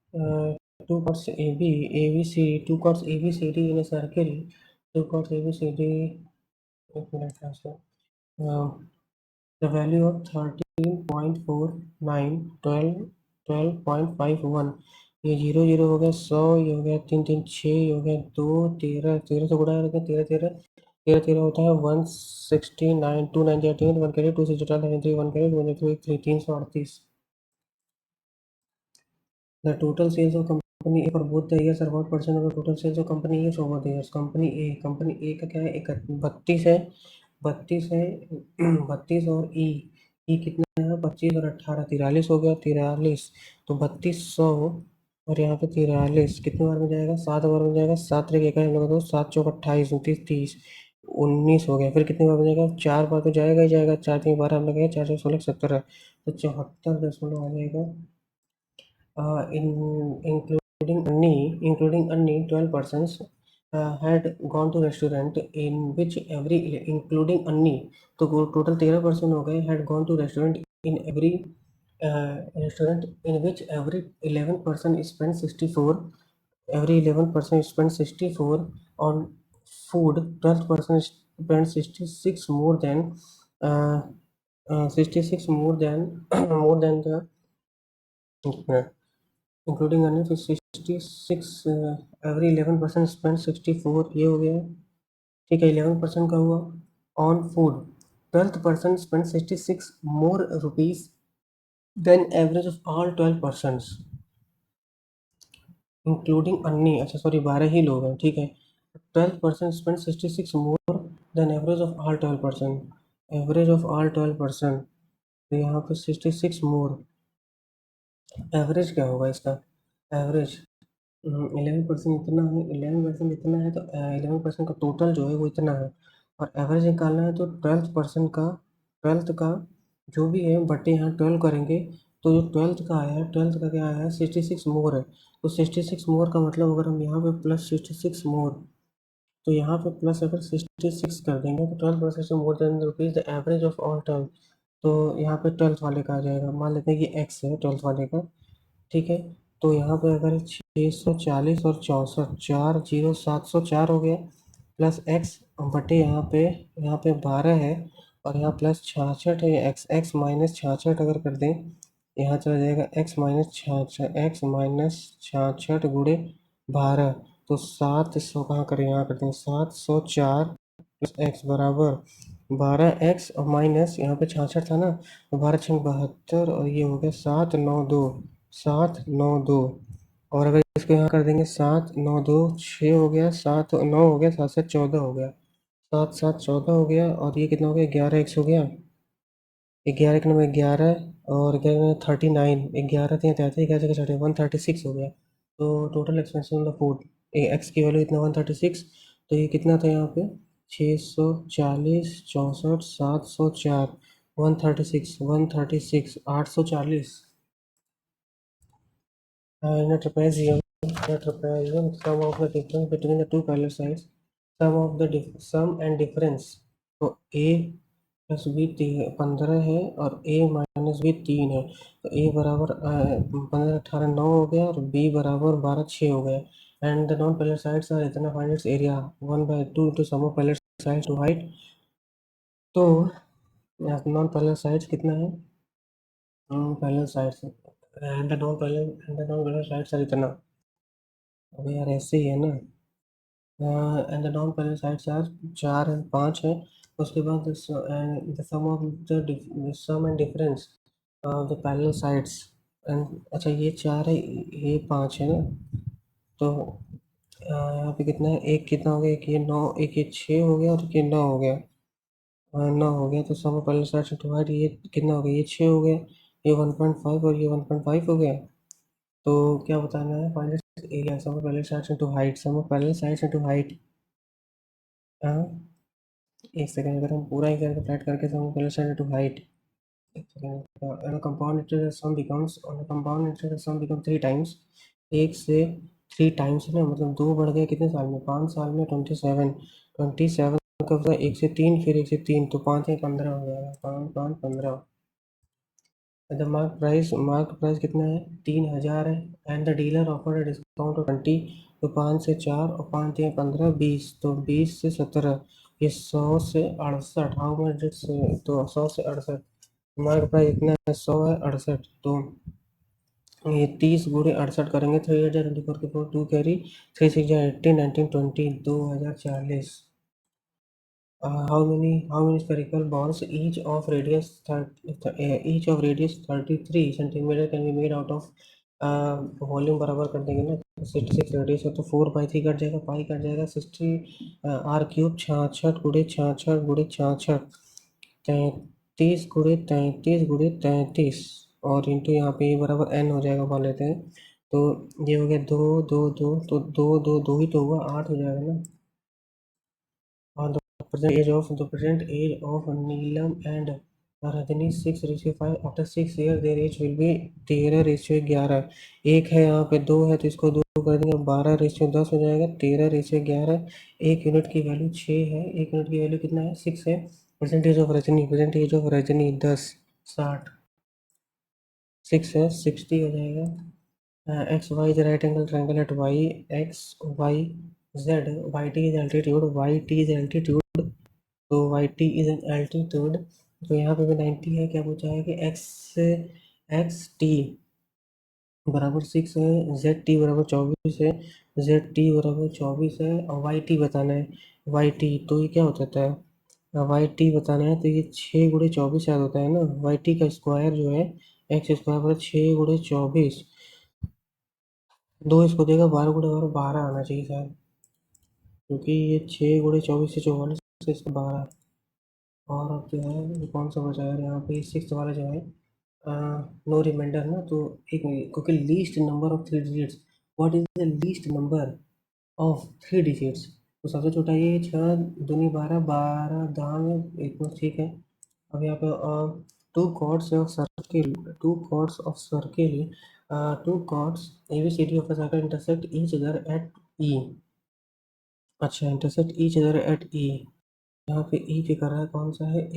two chords A B, A B C, two chords A B C D in a circle, two chords A B C D, एक मिनट यहाँ से, the value of 13.49 12.51, ये जीरो जीरो हो गया 100, ये हो गया 3 3 6, ये हो गया 2 13 13 से गुणा करके 13 13 13 13 होता है 169 2 9 18 1 carry 2 6 93 1 carry 2 3 338। The total sales of company A for both the years are what percent of the total sales of company A over the years? Company A का क्या है, 32 है, 32 है, 32 और ई कितना है, 25 और 18 43 हो गया, 43 तो 3200, और यहाँ पे 43 कितने बार में जाएगा, 7 बार में जाएगा, 7 एक हम लोग तो 7 चौक 28 29 30 19 हो गया, फिर कितने बार में जाएगा, 4 बार तो जाएगा ही जाएगा, 4 3 बार हम लोग 4 16 17, तो 74 आ जाएगा, in including only 12 persons had gone to restaurant in which every including only, तो टोटल 13% हो गए, had gone to restaurant in every restaurant in which every 11 person spent 64, every 11% spent 64 on food, 12% spent 66 more than 66 more than more than the including earning to 66, every 11% spend 64, ये हो गया, ठीक है, 11% का हुआ, on food 12% spend 66 more rupees than average of all 12%, including अन्नी, अच्छा sorry 12 ही लोग हैं, ठीक है, 12% spend 66 more than average of all 12%, average of all 12%, तो यहाँ पे 66 मोर, एवरेज क्या होगा इसका, एवरेज 11% इतना है, 11% इतना है, तो 11% का टोटल जो है वो इतना है, और एवरेज निकालना है तो 12% का, 12th का जो भी है बटे यहाँ 12 करेंगे, तो जो 12th का आया है, 12th का क्या आया है 66 मोर है, तो 66 मोर का मतलब अगर हम यहाँ पे प्लस 66 मोर, तो यहाँ पे प्लस अगर 66 कर देंगे तो 12% more than rupees the average of all 12, तो यहाँ पे 12th वाले का आ जाएगा, मान लेते हैं कि एक्स है 12th वाले का, ठीक है, तो यहाँ पे अगर 640 और 64 704 हो गया, प्लस एक्स बटे यहाँ पे 12 है, और यहाँ प्लस 66 है, एक्स एक्स माइनस 66 अगर कर दें, यहाँ चला जाएगा एक्स माइनस 66 गुणे 12, तो 700 कहाँ करें, यहाँ करते हैं 704 प्लस एक्स बराबर 12 एक्स, और माइनस यहाँ पे 66 था ना, तो 12 6 72, और ये हो गया 792, 792, और अगर इसको यहाँ कर देंगे 7 9 2 6 हो गया, 7 9 हो गया, 7 7 14 हो गया, 7 7 14 हो गया, और ये कितना हो गया, 11 एक्स हो गया, 11 के नंबर 11, और 11 39, 11 3 33, 11 से 136 हो गया, तो total expensive of the food, x की वैल्यू इतना 136, तो ये कितना था यहाँ पे 640 64 704 136 840, in a trapezium, sum of the difference between the two parallel sides, sum and difference, तो a प्लस बी 15 है, और a माइनस बी 3 है, तो a बराबर 15 18 9 हो गया, और b बराबर 12 6 हो गया, and the non parallel sides are इतना, find its area 1/2 into sum of parallel sides to height, तो नॉन पैरेलल साइड्स कितना है, parallel sides and the non parallel sides are इतना, अबे यार ऐसे ही है ना, and the non parallel sides are 4 है 5 है, उसके बाद the sum of the sum and difference of the parallel sides, and अच्छा ये 4 है, ये 5 है ना, तो यहाँ पे कितना है, एक कितना हो गया, एक ये 9, एक ये 6 हो गया और एक ये 9 हो गया। 9 हो गया तो sum of parallel sides into height, ये कितना हो गया, ये 6 हो गया, ये 1.5 और ये 1.5 हो गया। तो क्या बताना है, find area sum of parallel sides into height, sum of parallel sides into height. हाँ, एक सेकंड, अगर हम पूरा ही कैलकुलेट करके sum of parallel sides into height, एक second, on a compound interest sum becomes, on a compound interest sum become 3 times, एक से 3 टाइम्स ना, मतलब 2 बढ़ गए कितने साल में, 5 साल में 27 कब था, 1 से 3, फिर 1 से 3 तो 5 है 15 हो जाएगा, 5 5 15। द मार्क प्राइस कितना है, 3000 है, and the dealer offer discount of 20, तो 5 से 4 और 5 है 15, 20, तो 20 से 17, ये 100 से 68, हाउ मच से, तो 100 से 68, मार्क प्राइस इतना है, 100 है 68, तो ये 30 गुणे 68 करेंगे, 3024 के 4 2 carry, 3 6 18 19 20, 2040। How many spherical balls each of radius 33 centimetre can be made out of, volume बराबर कर देंगे ना, 66 रेडियस है तो 4/3 कट जाएगा, पाई कट जाएगा, 60 आर क्यूब, 66 गुणे 66 गुणे 66, 33 गुणे 33 गुणे 33, और इंटू यहाँ पे ये बराबर n हो जाएगा, मान लेते हैं। तो ये हो गया 2 2 2, तो 2 2 2 ही तो हुआ, 8 हो जाएगा ना। और the present age of Neelam and Rajni 6:5, after 6 years their age will be 13:11, एक है यहाँ पे 2 है तो इसको 2 कर देंगे, 12:10 हो जाएगा, 13:11, एक यूनिट की वैल्यू 6 है, एक यूनिट की वैल्यू कितना है, 6 है। प्रेजेंट एज ऑफ रजनी 10 60, 6 है 60 हो जाएगा। X Y is right angle triangle at Y, X Y Z, Y T is altitude, Y T is altitude, तो Y T is an altitude, तो यहाँ पे भी 90 है, क्या पूछा है कि एक्स टी बराबर 6 है, जेड टी बराबर 24 है, जेड टी बराबर 24 है, और वाई टी बताना है, वाई टी तो ये क्या होता है, वाई टी बताना है तो ये 6 गुणे 24 याद होता है ना, वाई टी का स्क्वायर जो है, एक्स स्क्वायर बराबर 6 गुणे 24, 2 इसको देगा, 12 गुणे 12 12 आना चाहिए शायद, क्योंकि ये 6 गुणे 24 से 44 से इसको 12। और अब जो है ये कौन सा बचा है यहाँ पे, 6 वाला जो है, नो रिमाइंडर ना, तो एक मिनट, क्योंकि least number of 3 digits, what is the least number of 3 digits, तो सबसे छोटा ये 6 दूनी 12, 12 दाम में एक बार, ठीक है। अब यहाँ पे two chords of circle, two chords ABCD of a circle intersect each other at E, अच्छा intersect each other at E, यहाँ पे ई पे कर रहा है, कौन सा है,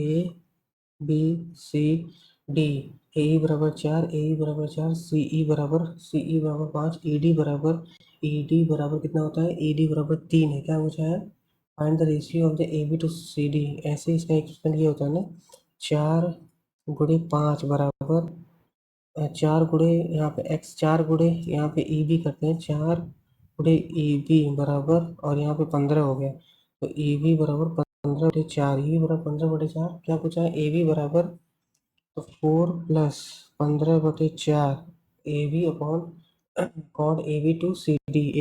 ABCD, ए बराबर 4, सी ई बराबर 5, ई डी बराबर कितना होता है, ई डी बराबर 3 है, क्या पूछा है, find the ratio of the A B to C D, ऐसे इसका एक्सपेंड ये होता है ना, 4 गुणे 5 बराबर, 4 गुणे यहाँ पे एक्स, 4 गुणे यहाँ पे ई बी करते हैं, 4 गुणे ई बी बराबर, और यहाँ पे 15 हो गया, तो ई बी बराबर 15/4, ई बराबर 15/4, क्या पूछा है, ए बी बराबर, तो 4 + 15/4, ए बी अपॉन कॉड A B to C D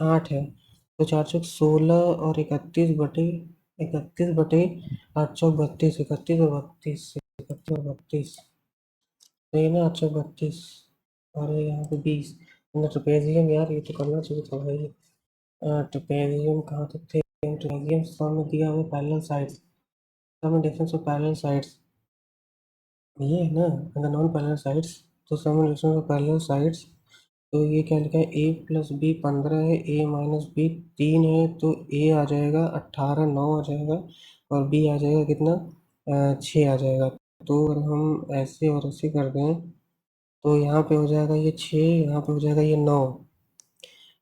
8 है, तो 4 × 16 और 31/8 31 और 32, 31 तो ये ना 832, और यहाँ पे 20, ना ट्रेपेजियम, यार ये तो करना चाहिए था भाई। ट्रेपेजियम कहाँ तक थे, ट्रेपेजियम सम में दिया हुआ पैरेलल साइड्स, सम में डिफरेंस ऑफ पैरेलल साइड्स, ये है ना, अगर नॉन पैरेलल साइड्स, तो सम में डिफरेंस ऑफ पैरेलल साइड्स, तो ये क्या लिखा है, A + B 15 है, A - B 3 है, तो A आ जाएगा 18, 9 आ जाएगा, और B आ जाएगा कितना, 6 आ जाएगा। तो अगर हम ऐसे और ऐसे कर दें, तो यहाँ पे हो जाएगा ये 6, यहाँ पे हो जाएगा ये 9,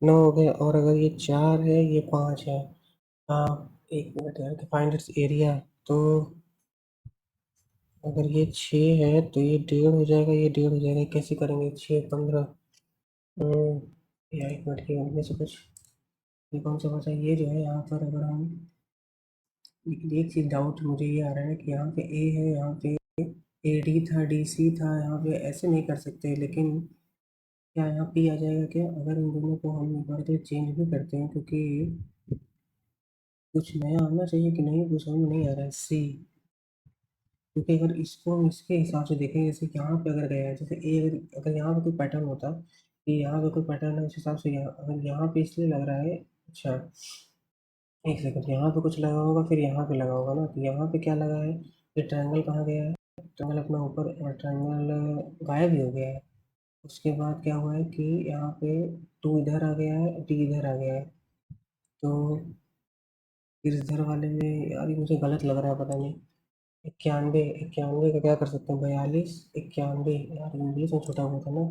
9 हो गया, और अगर ये 4 है, ये 5 है, हाँ, एक मिनट यार, फाइंड इट्स एरिया, तो अगर ये 6 है तो ये 1.5 हो जाएगा, ये 1.5 हो जाएगा, कैसे करेंगे, 6 15, यार एक मिनट की इनमें से कुछ, ये कौन सा बचा, ये जो है यहाँ पर, अगर हम एक चीज़ डाउट मुझे ये आ रहा है कि यहाँ पे ए है, यहाँ पे ए डी था, डी सी था, यहाँ पे ऐसे नहीं कर सकते, लेकिन क्या यहाँ पी आ जाएगा क्या? अगर इन दोनों को हम एक बार के लिए चेंज भी करते हैं, क्योंकि कुछ नया आना चाहिए कि नहीं, कुछ समझ में नहीं आ रहा है। सी, क्योंकि अगर इसको हम इसके हिसाब से देखें, जैसे यहाँ पे अगर गया है, जैसे ए, अगर यहाँ पे कोई पैटर्न होता कि यहाँ पे कोई पैटर्न है, उस हिसाब से यहाँ अगर यहाँ पे इसलिए लग रहा है। अच्छा, एक सेकंड, यहाँ पे कुछ लगा होगा, फिर यहाँ पे लगा होगा ना, तो यहाँ पे क्या लगा है? ये ट्रायंगल कहाँ गया है? ट्रायंगल अपना ऊपर, ट्रायंगल गायब ही हो गया है। उसके बाद क्या हुआ है कि यहाँ पे टू इधर आ गया है, डी इधर आ गया है। तो फिर इधर वाले में यार ये मुझे गलत लग रहा है, पता नहीं। इक्यानवे, इक्यानवे का क्या कर सकते हैं? बयालीस, इक्यानवे, यार इंग्लिश में छोटा हुआ था ना।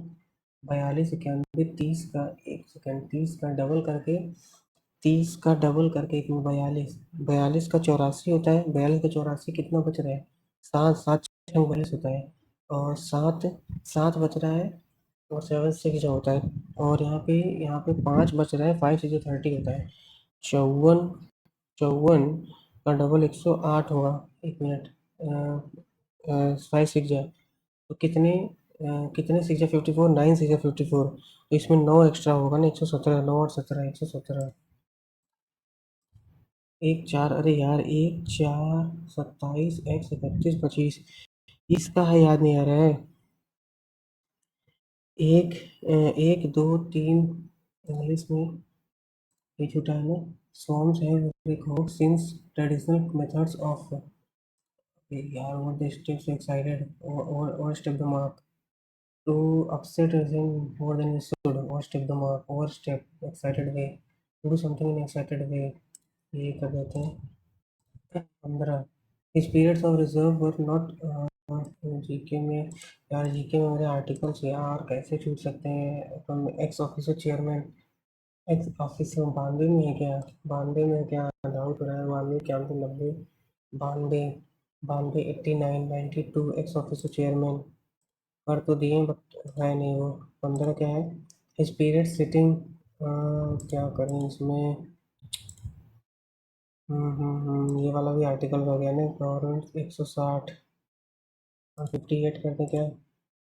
बयालीस, इक्यानवे, तीस का, एक सेकंड, तीस का डबल करके, तीस का डबल करके एक में बयालीस, बयालीस का चौरासी होता है। बयालीस का चौरासी कितना बच रहा है? सात, सात छः बयालीस होता है। और सात, सात बच रहा है। और सेवन सिक्स जो होता है। और यहाँ पे पाँच बच रहा है, फाइव सिक्स 30 होता है। चौवन, चौवन का डबल 108 होगा। एक मिनट, फाइव सिक्स जा, तो कितने सिक्स जा 54, नाइन सिक्स जा 54, तो इसमें नौ एक्स्ट्रा होगा ना, 117, नौ और 17, 117। एक चार, अरे यार, एक चार, 27, एक 31, 25, इसका है याद नहीं आ रहा है। एक, एक दो तीन, इंग्लिश में ये छूटा है ना। Swarms have recorded since traditional methods of, यार, what the step so excited, overstep the mark, to upset reason more than we should, overstep the mark, overstep, excited way, do something in excited way, ये कर देते हैं। 15, his periods of reserve were not, GK में, यार GK में मेरे articles यार कैसे छूट सकते हैं? X officer chairman, x officer 92 में है क्या? 92 में है क्या? डाउट हो रहा है। 92, 91, 90, 92, 92, 89, 92, एक्स ऑफिसर चेयरमैन कर तो दिए, बट है नहीं वो। 15 क्या है? हिज पीरियड सिटिंग, क्या करें इसमें? ये वाला भी आर्टिकल हो गया ना, गवर्नमेंट 160 और 58 करते क्या?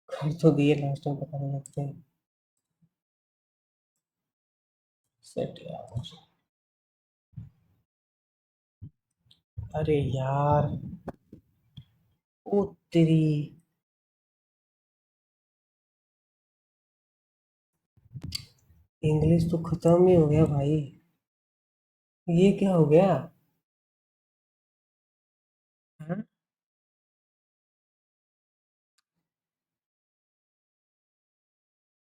कर तो दिए, लास्ट टाइम पता नहीं लगते। सेट यार, अरे यार, ओ तेरी, इंग्लिश तो खत्म ही हो गया भाई। ये क्या हो गया? हाँ?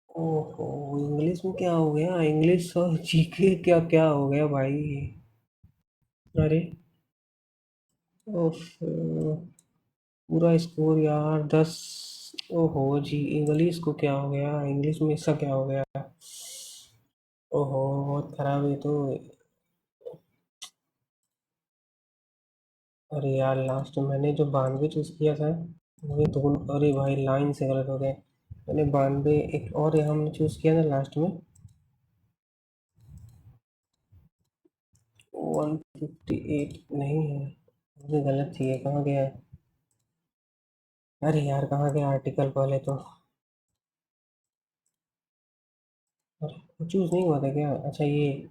ओहो, इंग्लिश में क्या हो गया? इंग्लिश और जीके क्या क्या हो गया भाई? अरे, ओफ, पूरा स्कोर यार 10। ओहो जी, इंग्लिश को क्या हो गया? इंग्लिश में इसका क्या हो गया? ओहो, बहुत खराब है तो। अरे यार, लास्ट में मैंने जो 92 चूज किया था, वो दोनों, अरे भाई लाइन से गलत हो गए। मैंने 92, एक और हमने चूज किया था लास्ट में, 158 नहीं है, मुझे गलत थी ये, कहाँ गया है? अरे यार, कहाँ गया आर्टिकल पहले तो? अरे चूज नहीं हुआ था क्या? अच्छा, ये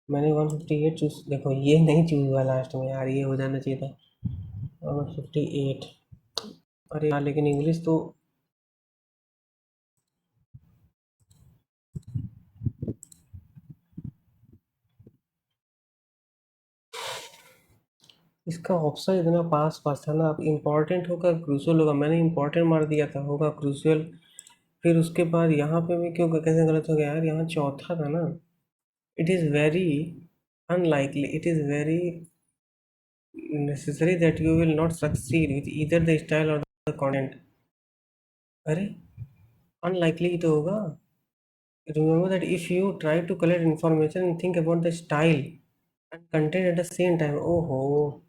मैंने 158 चूज, देखो ये नहीं चूज हुआ लास्ट में यार, ये हो जाना चाहिए था 158। अरे यार, लेकिन इंग्लिश तो, इसका ऑप्शन इतना पास पास था ना। अब इम्पोर्टेंट होगा क्रूशियल होगा, मैंने इम्पोर्टेंट मार दिया था, होगा क्रूशियल। फिर उसके बाद यहाँ पे भी क्यों, कैसे गलत हो गया यार? यहाँ चौथा था ना। It is very unlikely, it is very necessary that you will not succeed with either the style or the content। अरे, अनलाइकली ही तो होगा। Remember that if you try to collect information and think about the style and content at the same time, oh ho,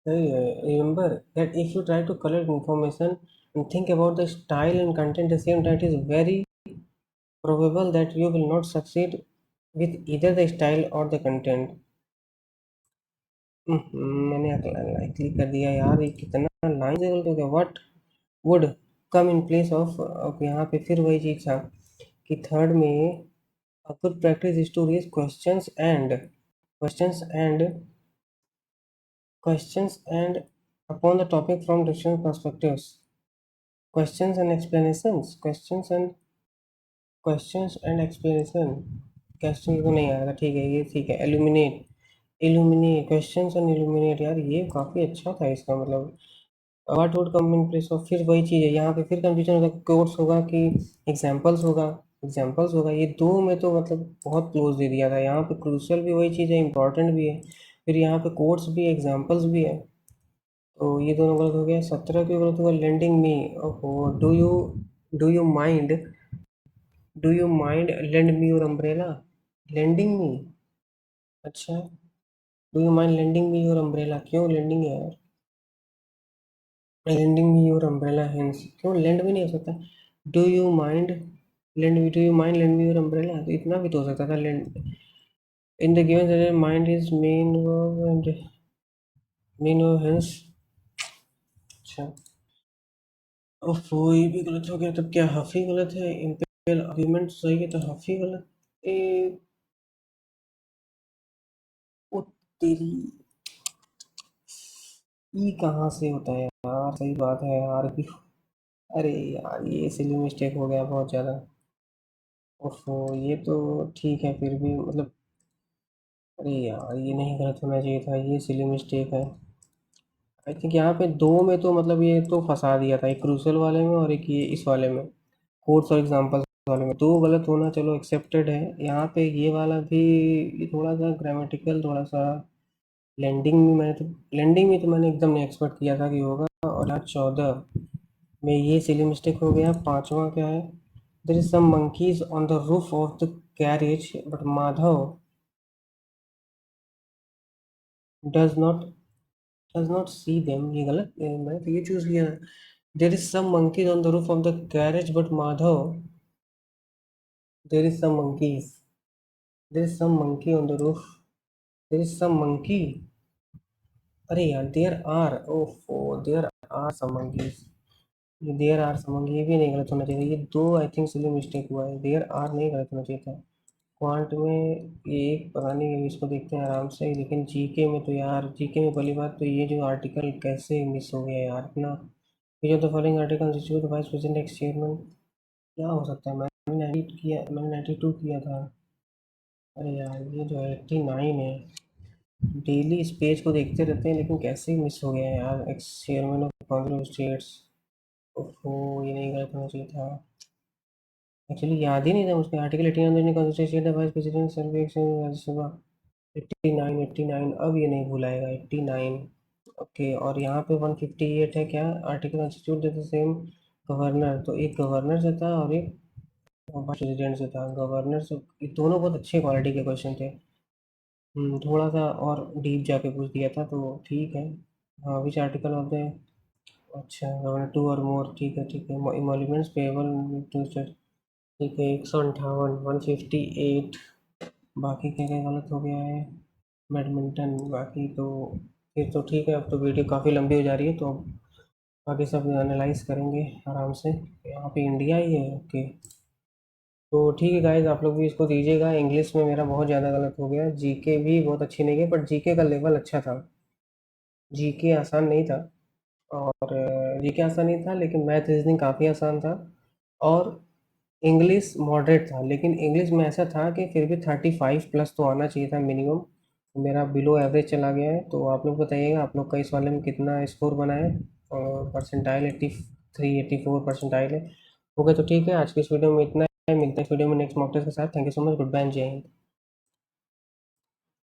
remember that if you try to collect information and think about the style and content at the same time, it is very probable that you will not succeed with either the style or the content। मैंने unlikely कर दिया यार, ये कितना line से गलत हो गया? What would come in place of. अब यहाँ पे फिर वही चीज़ था कि थर्ड में a good practice is to raise questions and upon the topic from different perspectives. Questions and explanations. Questions and explanation. Question तो नहीं आया था, ठीक है, ये ठीक है। illuminate questions and illuminate, यार ये काफ़ी अच्छा था इसका मतलब। What would come in place of, फिर वही चीज़ है यहाँ पे, फिर कंफ्यूजन होगा कोर्स होगा कि एग्जाम्पल्स होगा। ये दो में तो मतलब बहुत क्लोज दे दिया था। यहाँ पे क्रूशियल भी वही चीज़ है, इंपॉर्टेंट भी है, फिर यहाँ पे कोर्स भी एग्जाम्पल्स भी है। तो ये दोनों गलत हो गया। 17 क्यों गलत होगा? Lending me. ओहो, do you mind do you mind lend me your umbrella. Lending me, अच्छा। Do you mind lending me your umbrella, क्यों लेंडिंग है यार? Lending me your umbrella hands, क्यों लेंड भी नहीं हो सकता? Do you mind lend me your umbrella, तो इतना भी तो हो सकता था। Lend in the given mind is main verb hands. अच्छा, ओफो ये भी गलत हो गया। तब क्या हफी गलत है? इंपेरियल आर्ग्यूमेंट सही है तो हफी गलत। ए ओ तेरी, ई कहाँ से होता है यार? सही बात है यार भी। अरे यार ये सिली मिस्टेक हो गया बहुत ज़्यादा। ओफो ये तो ठीक है फिर भी मतलब, अरे यार ये नहीं गलत होना चाहिए था, ये सिली मिस्टेक है। आई थिंक यहाँ पे दो में तो मतलब ये तो फंसा दिया था, एक क्रूसल वाले में और एक ये इस वाले में, कोर्स और एग्जांपल्स वाले में। दो गलत होना चलो एक्सेप्टेड है। यहाँ पे ये वाला भी, ये थोड़ा सा ग्रामेटिकल थोड़ा सा। लैंडिंग में तो मैंने एकदम नहीं एक्सपेक्ट किया था कि होगा। और यहाँ 14 में ये सिली मिस्टेक हो गया। पांचवा क्या है? There is some monkeys on the roof of the carriage but Madhav does not see them. ये गलत मैंने तो ये चूज किया। There is some monkeys on the roof of the carriage but Madhav, there is some monkeys, there is some monkey on the roof, there is some monkey। अरे यार there are, ओफो there are some monkeys, ये there are some monkey ये भी नहीं गलत होना चाहिए। ये दो आई थिंक सिली मिस्टेक हुआ है, देयर आर नहीं गलत होना चाहिए था। क्वांट में ये एक पता नहीं, अभी इसको देखते हैं आराम से। लेकिन जीके में तो यार, जीके में पहली बात तो ये जो आर्टिकल कैसे मिस हो गया यार इतना। ये जो the following article institute vice president x chairman, क्या हो सकता है? मैंने 92 किया था। अरे यार ये जो है 89 है। डेली इस पेज को देखते रहते हैं लेकिन कैसे ही मिस हो गया है यार। X chairman of council of states, ओहो ये नहीं गलत होना चाहिए था। एक्चुअली याद ही नहीं था मुझे। आर्टिकल 89 ने कॉन्स्टिट्यूशन वाइस प्रेसिडेंट सर्वे राज्यसभा। 89 89, अब ये नहीं भूलाएगा 89। ओके, और यहाँ पे 158 है क्या? Article institute the same governor, तो एक गवर्नर से था और एक प्रेसिडेंट से था। गवर्नर से, ये दोनों बहुत अच्छे क्वालिटी के क्वेश्चन थे। थोड़ा सा और डीप जाके पूछ दिया था तो ठीक है। हाँ, विच आर्टिकल ऑफ द, अच्छा गवर्नर टू और मोर, ठीक है। इमोल्यूमेंट्स पेबल टू, ठीक है। 158, 158। बाकी क्या क्या गलत हो गया है? बैडमिंटन, बाकी तो फिर तो ठीक है। अब तो वीडियो काफ़ी लंबी हो जा रही है तो अब बाकी सब एनालाइज करेंगे आराम से। यहाँ पे इंडिया ही है, ओके। तो ठीक है गाइज, आप लोग भी इसको दीजिएगा। इंग्लिश में मेरा बहुत ज़्यादा गलत हो गया, जीके भी बहुत अच्छी नहीं है, बट जीके का लेवल अच्छा था। जीके आसान नहीं था, और जीके आसान नहीं था लेकिन मैथ रीजनिंग काफ़ी आसान था। और इंग्लिश मॉडरेट था, लेकिन इंग्लिश में ऐसा था कि फिर भी 35 प्लस तो आना चाहिए था मिनिमम। मेरा बिलो एवरेज चला गया है। तो आप लोग बताइएगा आप लोग का इस वाले में कितना स्कोर बना है। और परसेंटाइल 83 84 परसेंटाइल है। ओके, तो ठीक है, आज की इस वीडियो में इतना है। मिलते हैं इस वीडियो में नेक्स्ट मॉक टेस्ट के साथ। Thank you so much, good bye, जय हिंद।